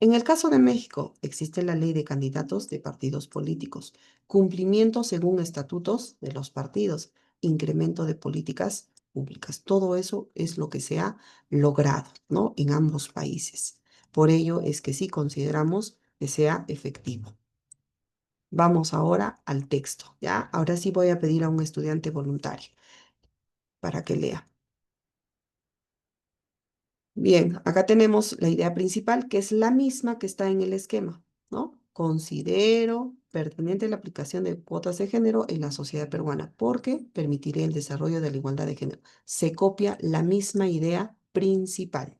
En el caso de México, existe la ley de candidatos de partidos políticos, cumplimiento según estatutos de los partidos, incremento de políticas públicas. Todo eso es lo que se ha logrado, ¿no? En ambos países. Por ello es que sí consideramos que sea efectivo. Vamos ahora al texto, ¿ya? Ahora sí voy a pedir a un estudiante voluntario para que lea. Bien, acá tenemos la idea principal, que es la misma que está en el esquema, ¿no? Considero pertinente la aplicación de cuotas de género en la sociedad peruana porque permitiría el desarrollo de la igualdad de género. Se copia la misma idea principal.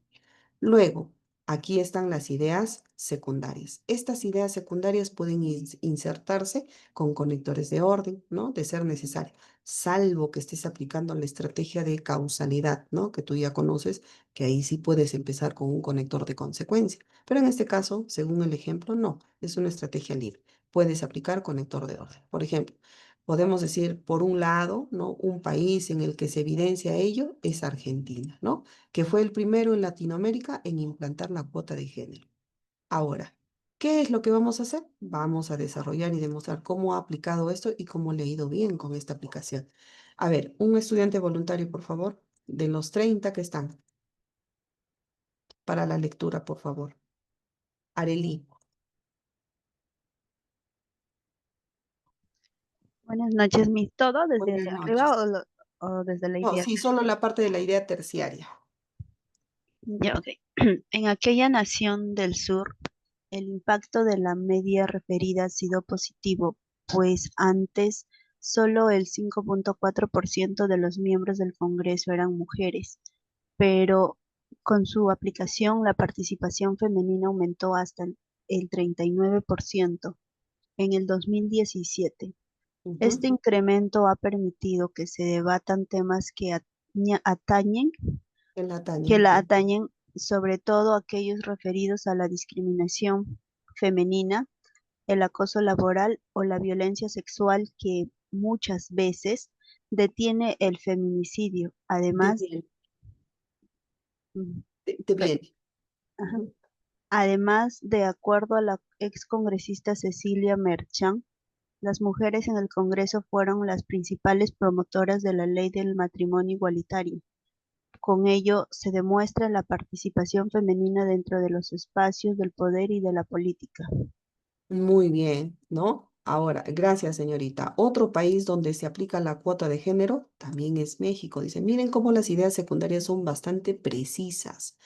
Luego, aquí están las ideas secundarias. Estas ideas secundarias pueden insertarse con conectores de orden, ¿no? De ser necesario, salvo que estés aplicando la estrategia de causalidad, ¿no? Que tú ya conoces, que ahí sí puedes empezar con un conector de consecuencia. Pero en este caso, según el ejemplo, no, es una estrategia libre. Puedes aplicar conector de orden. Por ejemplo, podemos decir, por un lado, ¿no? Un país en el que se evidencia ello es Argentina, ¿no? Que fue el primero en Latinoamérica en implantar la cuota de género. Ahora, ¿qué es lo que vamos a hacer? Vamos a desarrollar y demostrar cómo ha aplicado esto y cómo le ha ido bien con esta aplicación. A ver, un estudiante voluntario, por favor, de los 30 que están, para la lectura, por favor. Arelí. Buenas noches, Miss. ¿Todo desde Buenas arriba noches. o desde la No, idea? sí, solo la parte de la idea terciaria. Ya, ok. En aquella nación del sur, el impacto de la media referida ha sido positivo, pues antes solo el 5.4% de los miembros del Congreso eran mujeres, pero con su aplicación la participación femenina aumentó hasta el 39% en el 2017. Este Ujú. incremento ha permitido que se debatan temas que atañen, En la Tania. que la atañen, sobre todo aquellos referidos a la discriminación femenina, el acoso laboral o la violencia sexual que muchas veces detiene el feminicidio. Te Además, viene, mm, te per- viene. ajá. Ujú. Además, de acuerdo a la excongresista Cecilia Merchán, las mujeres en el Congreso fueron las principales promotoras de la ley del matrimonio igualitario. Con ello se demuestra la participación femenina dentro de los espacios del poder y de la política. Muy bien, ¿no? Ahora, gracias, señorita. Otro país donde se aplica la cuota de género también es México. Dice, miren cómo las ideas secundarias son bastante precisas.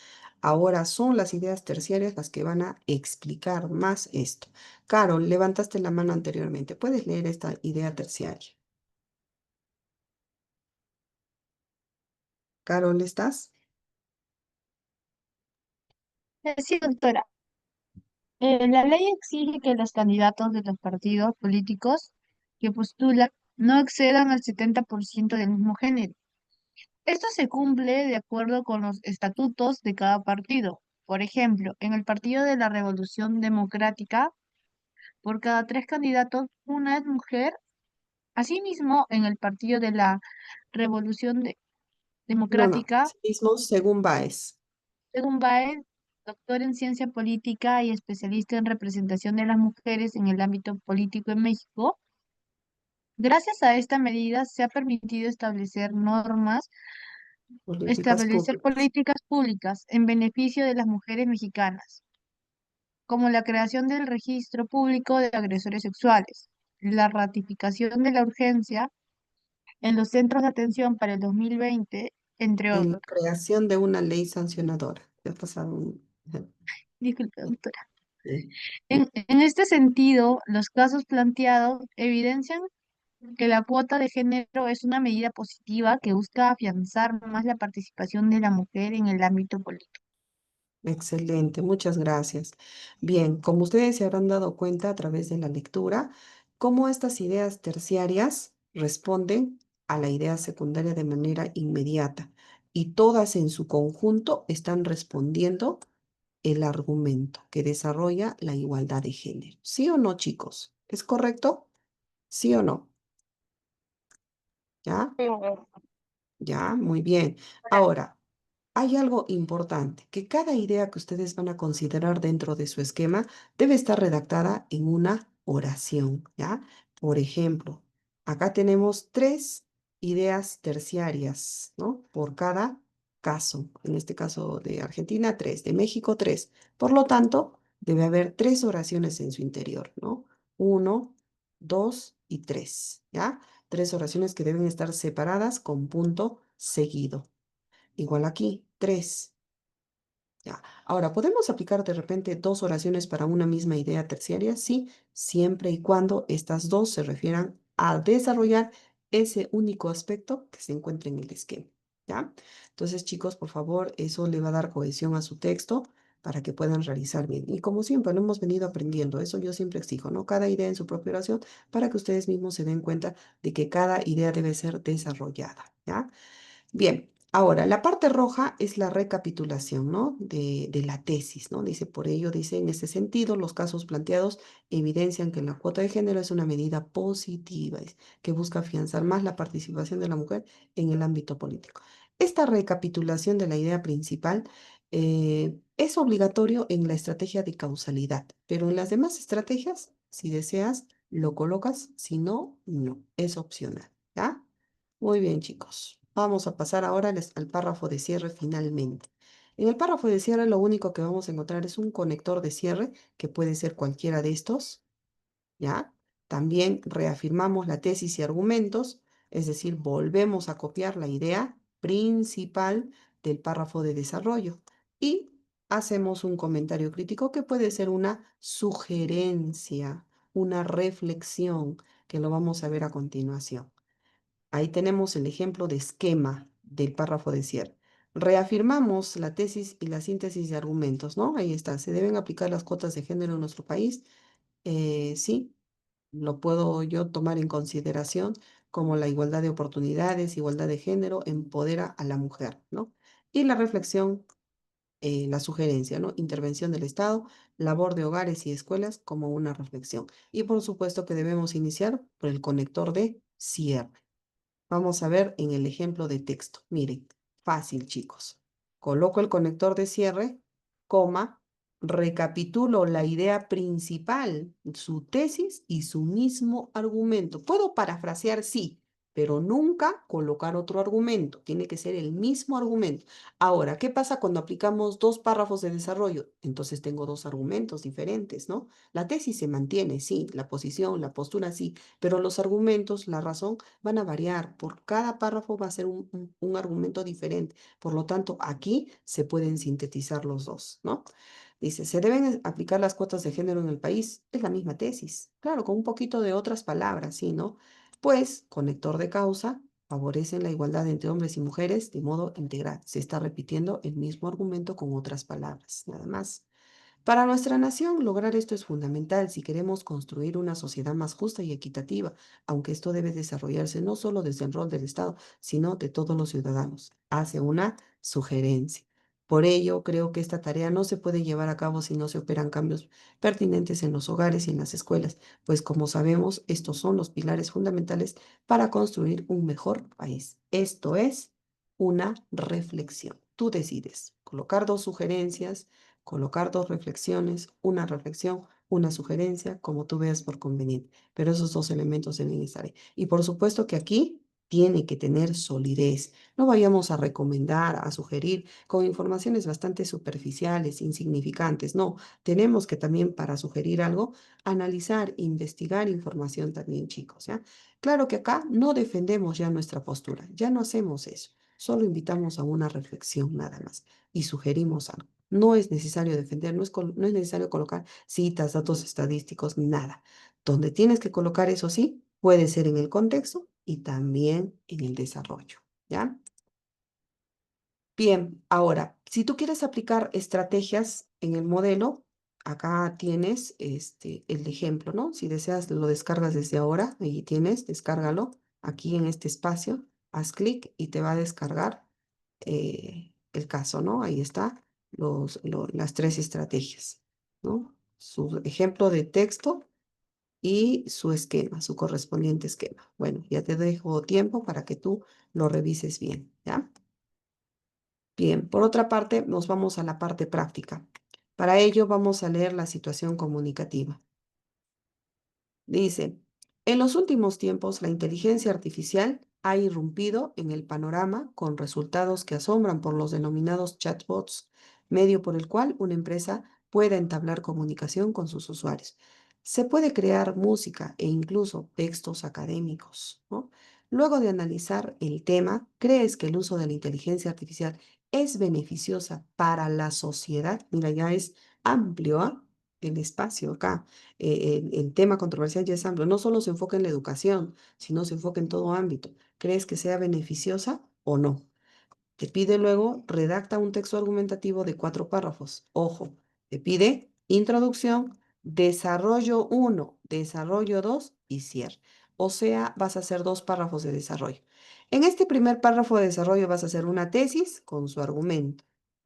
Ahora son las ideas terciarias las que van a explicar más esto. Carol, levantaste la mano anteriormente. ¿Puedes leer esta idea terciaria? Carol, ¿estás? Sí, doctora. La ley exige que los candidatos de los partidos políticos que postulan no excedan al 70% del mismo género. Esto se cumple de acuerdo con los estatutos de cada partido. Por ejemplo, en el Partido de la Revolución Democrática, por cada tres candidatos, una es mujer. Asimismo, en el Partido de la Revolución No. Democrática, Mismo según Baez. según Baez, doctor en ciencia política y especialista en representación de las mujeres en el ámbito político en México, gracias a esta medida se ha permitido Políticas establecer públicas. políticas públicas en beneficio de las mujeres mexicanas, como la creación del registro público de agresores sexuales, la ratificación de la urgencia en los centros de atención para el 2020, entre En la otros. creación de una ley sancionadora. Ya pasaron. Ajá. Disculpe, doctora. Sí. En este sentido, los casos planteados evidencian que la cuota de género es una medida positiva que busca afianzar más la participación de la mujer en el ámbito político. Excelente, muchas gracias. Bien, como ustedes se habrán dado cuenta a través de la lectura, cómo estas ideas terciarias responden a la idea secundaria de manera inmediata y todas en su conjunto están respondiendo el argumento que desarrolla la igualdad de género. ¿Sí o no, chicos? ¿Es correcto? ¿Sí o no? ¿Ya? Sí, Ya, muy bien. Ahora, hay algo importante, que cada idea que ustedes van a considerar dentro de su esquema debe estar redactada en una oración, ¿ya? Por ejemplo, acá tenemos 3 ideas terciarias, ¿no? Por cada caso. En este caso de Argentina, 3, de México, 3. Por lo tanto, debe haber 3 oraciones en su interior, ¿no? 1, 2 y 3, ¿ya? 3 oraciones que deben estar separadas con punto seguido. Igual aquí, 3. Ya. Ahora, ¿podemos aplicar de repente 2 oraciones para una misma idea terciaria? Sí, siempre y cuando estas dos se refieran a desarrollar ese único aspecto que se encuentra en el esquema. ¿Ya? Entonces, chicos, por favor, eso le va a dar cohesión a su texto para que puedan realizar bien. Y como siempre, lo hemos venido aprendiendo, eso yo siempre exijo, ¿no? Cada idea en su propia oración para que ustedes mismos se den cuenta de que cada idea debe ser desarrollada. ¿Ya? Bien, ahora la parte roja es la recapitulación, ¿no? De la tesis, ¿no? Dice, por ello, dice, en ese sentido, los casos planteados evidencian que la cuota de género es una medida positiva, que busca afianzar más la participación de la mujer en el ámbito político. Esta recapitulación de la idea principal es obligatorio en la estrategia de causalidad, pero en las demás estrategias, si deseas, lo colocas, si no, no, es opcional, ¿ya? Muy bien, chicos. Vamos a pasar ahora al párrafo de cierre finalmente. En el párrafo de cierre lo único que vamos a encontrar es un conector de cierre, que puede ser cualquiera de estos, ¿ya? También reafirmamos la tesis y argumentos, es decir, volvemos a copiar la idea principal del párrafo de desarrollo y hacemos un comentario crítico que puede ser una sugerencia, una reflexión, que lo vamos a ver a continuación. Ahí tenemos el ejemplo de esquema del párrafo de cierre. Reafirmamos la tesis y la síntesis de argumentos, ¿no? Ahí está. ¿Se deben aplicar las cuotas de género en nuestro país? Sí, lo puedo yo tomar en consideración como la igualdad de oportunidades, igualdad de género, empodera a la mujer, ¿no? Y la reflexión, la sugerencia, ¿no? Intervención del Estado, labor de hogares y escuelas como una reflexión. Y por supuesto que debemos iniciar por el conector de cierre. Vamos a ver en el ejemplo de texto. Miren, fácil, chicos. Coloco el conector de cierre, coma, recapitulo la idea principal, su tesis y su mismo argumento. Puedo parafrasear, sí, pero nunca colocar otro argumento. Tiene que ser el mismo argumento. Ahora, ¿qué pasa cuando aplicamos 2 párrafos de desarrollo? Entonces tengo 2 argumentos diferentes, ¿no? La tesis se mantiene, sí, la posición, la postura, sí, pero los argumentos, la razón, van a variar. Por cada párrafo va a ser un argumento diferente. Por lo tanto, aquí se pueden sintetizar los dos, ¿no? Dice, ¿se deben aplicar las cuotas de género en el país? Es la misma tesis. Claro, con un poquito de otras palabras, ¿sí, no? Pues, conector de causa, favorecen la igualdad entre hombres y mujeres de modo integral. Se está repitiendo el mismo argumento con otras palabras, nada más. Para nuestra nación, lograr esto es fundamental si queremos construir una sociedad más justa y equitativa, aunque esto debe desarrollarse no solo desde el rol del Estado, sino de todos los ciudadanos. Hace una sugerencia. Por ello, creo que esta tarea no se puede llevar a cabo si no se operan cambios pertinentes en los hogares y en las escuelas, pues como sabemos, estos son los pilares fundamentales para construir un mejor país. Esto es una reflexión. Tú decides colocar 2 sugerencias, colocar 2 reflexiones, una reflexión, una sugerencia, como tú veas por conveniente. Pero esos 2 elementos deben estar ahí. Y por supuesto que aquí tiene que tener solidez. No vayamos a recomendar, a sugerir con informaciones bastante superficiales, insignificantes. No, tenemos que también para sugerir algo, analizar, investigar información también, chicos, ¿ya? Claro que acá no defendemos ya nuestra postura, ya no hacemos eso. Solo invitamos a una reflexión nada más y sugerimos algo. No es necesario defender, no es necesario colocar citas, datos estadísticos, ni nada. Donde tienes que colocar eso sí, puede ser en el contexto y también en el desarrollo, ¿ya? Bien, ahora, si tú quieres aplicar estrategias en el modelo, acá tienes el ejemplo, ¿no? Si deseas, lo descargas desde ahora, ahí tienes, descárgalo, aquí en este espacio, haz clic y te va a descargar el caso, ¿no? Ahí está, las 3 estrategias, ¿no? Su ejemplo de texto y su esquema, su correspondiente esquema. Bueno, ya te dejo tiempo para que tú lo revises bien, ¿ya? Bien, por otra parte, nos vamos a la parte práctica. Para ello vamos a leer la situación comunicativa. Dice, en los últimos tiempos la inteligencia artificial ha irrumpido en el panorama con resultados que asombran por los denominados chatbots, medio por el cual una empresa puede entablar comunicación con sus usuarios. Se puede crear música e incluso textos académicos, ¿no? Luego de analizar el tema, ¿crees que el uso de la inteligencia artificial es beneficiosa para la sociedad? Mira, ya es amplio, ¿ah? El espacio acá. El tema controversial ya es amplio. No solo se enfoca en la educación, sino se enfoca en todo ámbito. ¿Crees que sea beneficiosa o no? Te pide luego, redacta un texto argumentativo de 4 párrafos. Ojo, te pide introducción, desarrollo uno, desarrollo 2 y cierre. O sea, vas a hacer 2 párrafos de desarrollo. En este primer párrafo de desarrollo vas a hacer una tesis con su argumento.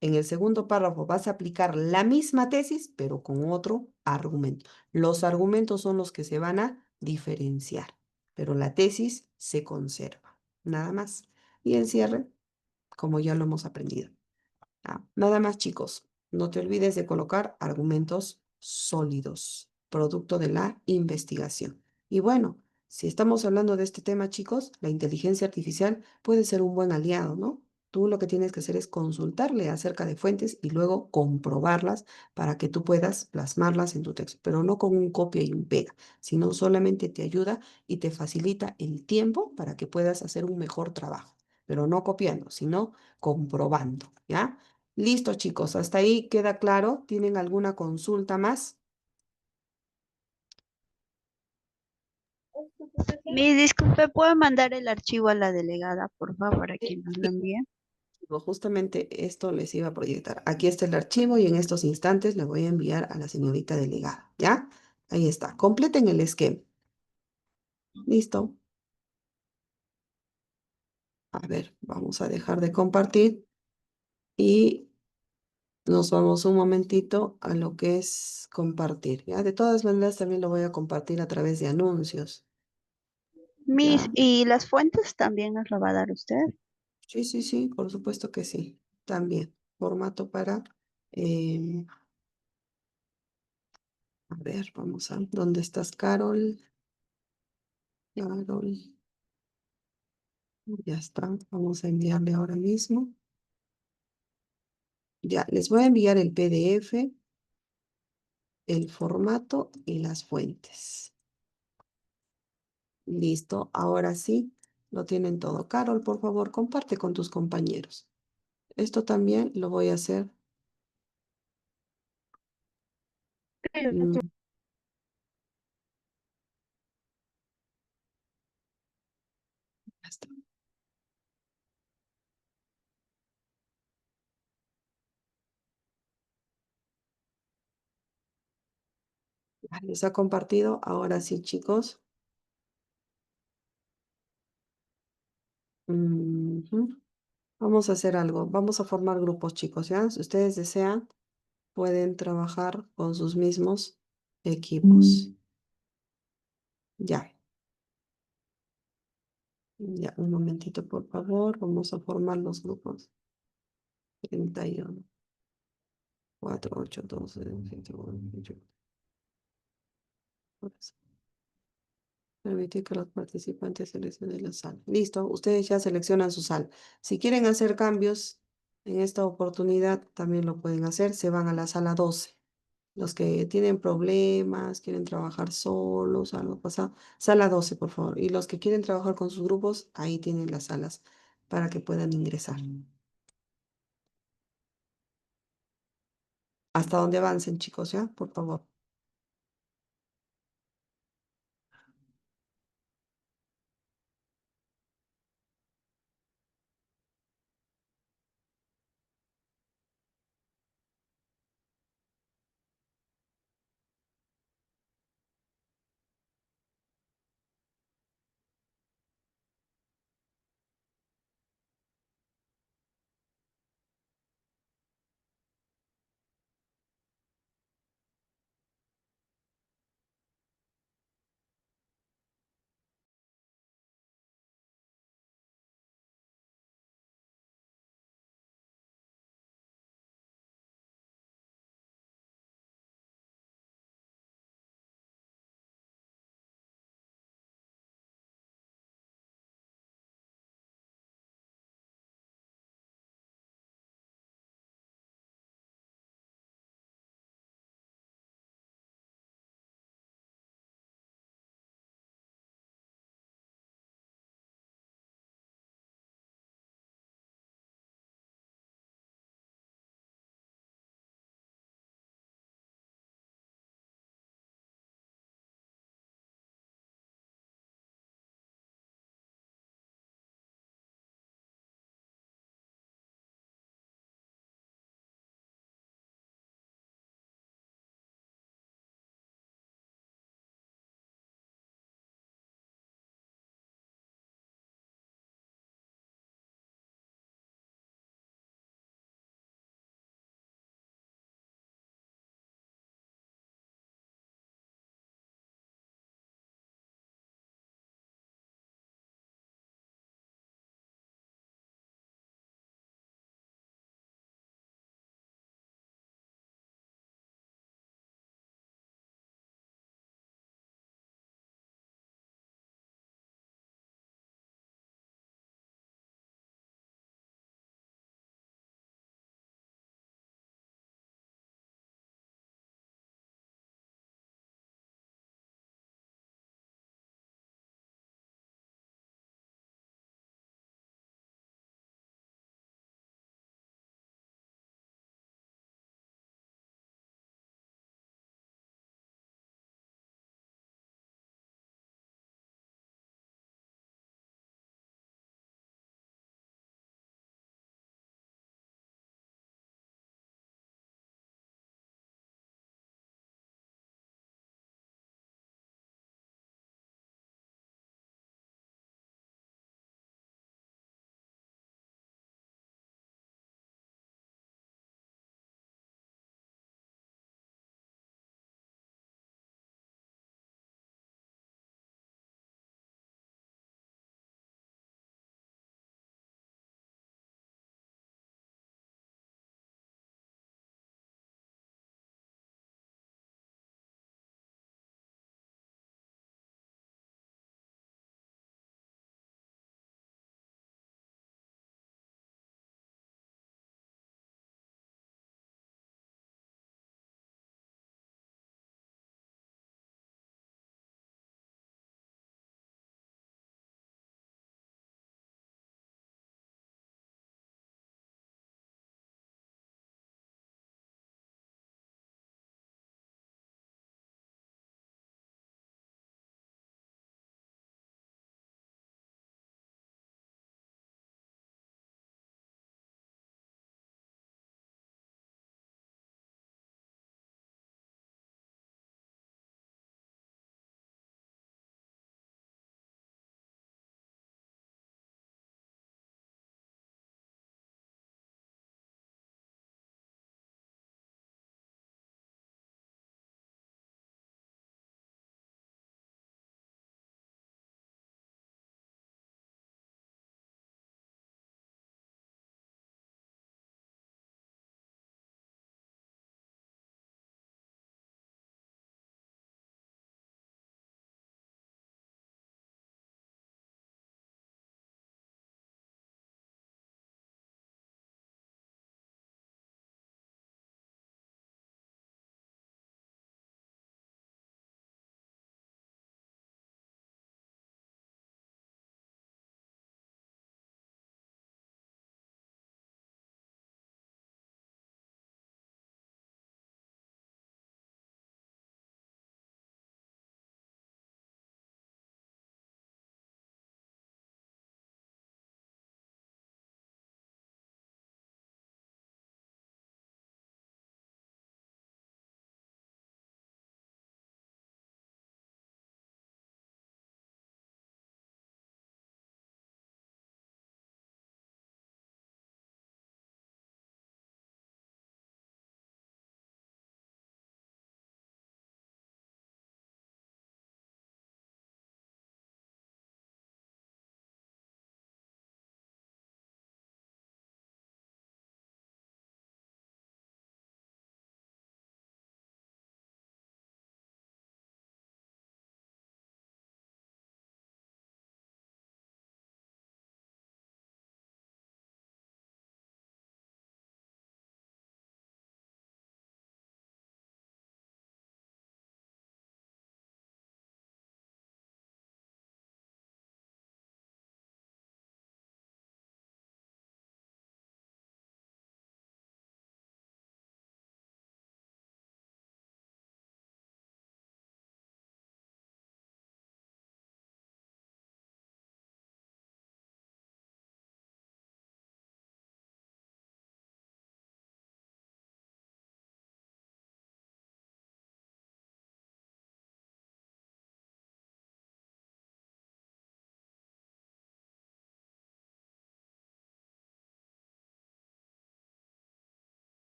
En el segundo párrafo vas a aplicar la misma tesis, pero con otro argumento. Los argumentos son los que se van a diferenciar, pero la tesis se conserva. Nada más. Y el cierre como ya lo hemos aprendido. Nada más, chicos. No te olvides de colocar argumentos sólidos, producto de la investigación. Y bueno, si estamos hablando de este tema, chicos, la inteligencia artificial puede ser un buen aliado, ¿no? Tú lo que tienes que hacer es consultarle acerca de fuentes y luego comprobarlas para que tú puedas plasmarlas en tu texto, pero no con un copia y un pega, sino solamente te ayuda y te facilita el tiempo para que puedas hacer un mejor trabajo, pero no copiando, sino comprobando, ¿ya? Listo, chicos, hasta ahí queda claro. ¿Tienen alguna consulta más? Mi disculpe, ¿puedo mandar el archivo a la delegada, por favor, para que Sí, nos lo sí, envíe? justamente esto les iba a proyectar. Aquí está el archivo y en estos instantes le voy a enviar a la señorita delegada, ¿ya? Ahí está. Completen el esquema. Listo. A ver, vamos a dejar de compartir y nos vamos un momentito a lo que es compartir, ¿ya? De todas maneras, también lo voy a compartir a través de anuncios, Miss, ¿ya? ¿y las fuentes también nos lo va a dar usted? Sí, sí, sí, por supuesto que sí. También. Formato para, em, a ver, vamos a, ¿dónde estás, Carol? Carol, ya está. Vamos a enviarle ahora mismo. Ya, les voy a enviar el PDF, el formato y las fuentes. Listo, ahora sí, lo tienen todo. Carol, por favor, comparte con tus compañeros. Esto también lo voy a hacer. mm, ya está. Ya, les ha compartido. Ahora sí, chicos. Ujú. Vamos a hacer algo. Vamos a formar grupos, chicos, ¿ya? Si ustedes desean, pueden trabajar con sus mismos equipos. Ya. Ya, un momentito, por favor. Vamos a formar los grupos. 31, 4, 8, 12, 21, 28. Permitir que los participantes seleccionen la sala. Listo, ustedes ya seleccionan su sala. Si quieren hacer cambios en esta oportunidad, también lo pueden hacer. Se van a la sala 12. Los que tienen problemas, quieren trabajar solos, algo pasado, sala 12, por favor. Y los que quieren trabajar con sus grupos, ahí tienen las salas para que puedan ingresar. Hasta donde avancen, chicos, ¿ya? Por favor.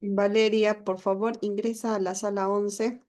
Valeria, por favor, ingresa a la sala 11.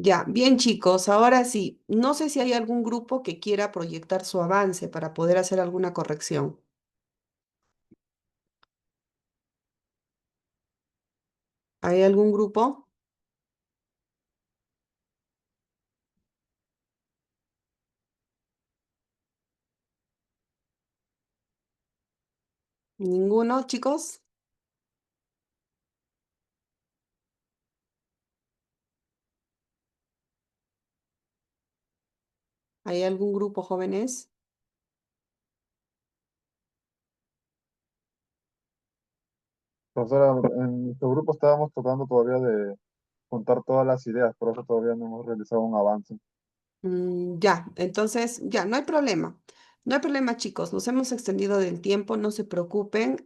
Ya, bien chicos, ahora sí, no sé si hay algún grupo que quiera proyectar su avance para poder hacer alguna corrección. ¿Hay algún grupo? ¿Ninguno, chicos? ¿Hay algún grupo jóvenes? Profesora, en nuestro grupo estábamos tratando todavía de juntar todas las ideas, por eso todavía no hemos realizado un avance. Ya, entonces, ya, no hay problema. No hay problema, chicos. Nos hemos extendido del tiempo, no se preocupen.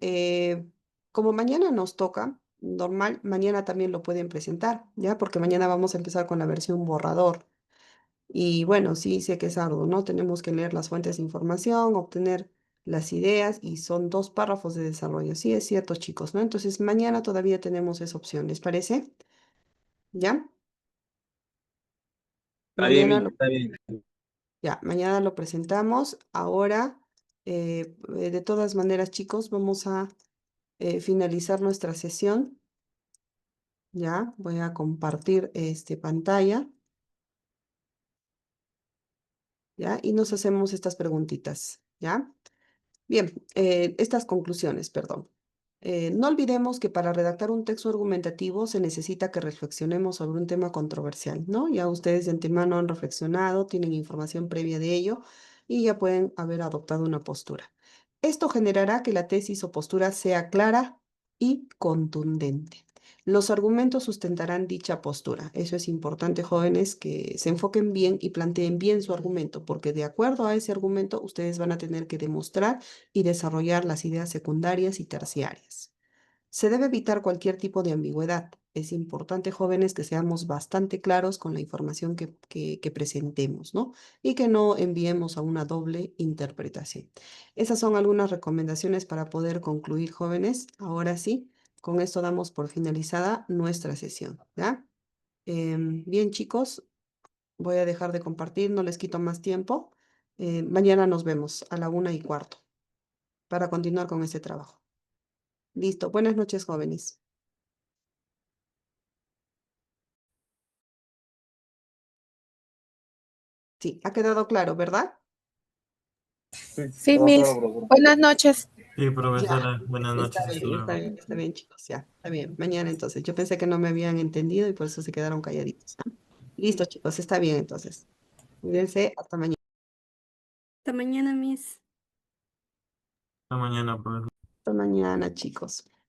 Como mañana nos toca, normal, mañana también lo pueden presentar, ¿ya? Porque mañana vamos a empezar con la versión borrador. Y bueno, sí sé que es arduo, ¿no? Tenemos que leer las fuentes de información, obtener las ideas y son 2 párrafos de desarrollo. Sí, es cierto, chicos, ¿no? Entonces, mañana todavía tenemos esa opción, ¿les parece? ¿Ya? Está bien, Mañana Miss, lo está bien. Ya, mañana lo presentamos. Ahora, de todas maneras, chicos, vamos a finalizar nuestra sesión. Ya, voy a compartir pantalla. Ya, y nos hacemos estas preguntitas. Ya. Bien, estas conclusiones, perdón. No olvidemos que para redactar un texto argumentativo se necesita que reflexionemos sobre un tema controversial, ¿no? Ya ustedes de antemano han reflexionado, tienen información previa de ello y ya pueden haber adoptado una postura. Esto generará que la tesis o postura sea clara y contundente. Los argumentos sustentarán dicha postura. Eso es importante, jóvenes, que se enfoquen bien y planteen bien su argumento, porque de acuerdo a ese argumento ustedes van a tener que demostrar y desarrollar las ideas secundarias y terciarias. Se debe evitar cualquier tipo de ambigüedad. Es importante, jóvenes, que seamos bastante claros con la información que presentemos, ¿no? Y que no enviemos a una doble interpretación. Esas son algunas recomendaciones para poder concluir, jóvenes. Ahora sí, con esto damos por finalizada nuestra sesión, ¿ya? Bien, chicos, voy a dejar de compartir, no les quito más tiempo. Mañana nos vemos a la 1:15 para continuar con este trabajo. Listo. Buenas noches, jóvenes. Sí, ha quedado claro, ¿verdad? Sí, Sí, quedó Miss. claro, profesora. Buenas noches. Sí, Ya, profesora, buenas noches, hasta luego. está bien, chicos, ya, está bien. Mañana entonces. Yo pensé que no me habían entendido y por eso se quedaron calladitos. ¿Ah? Listo, chicos, está bien entonces. Cuídense, hasta mañana. Hasta mañana, Miss. Hasta mañana, profesora. Hasta mañana, chicos.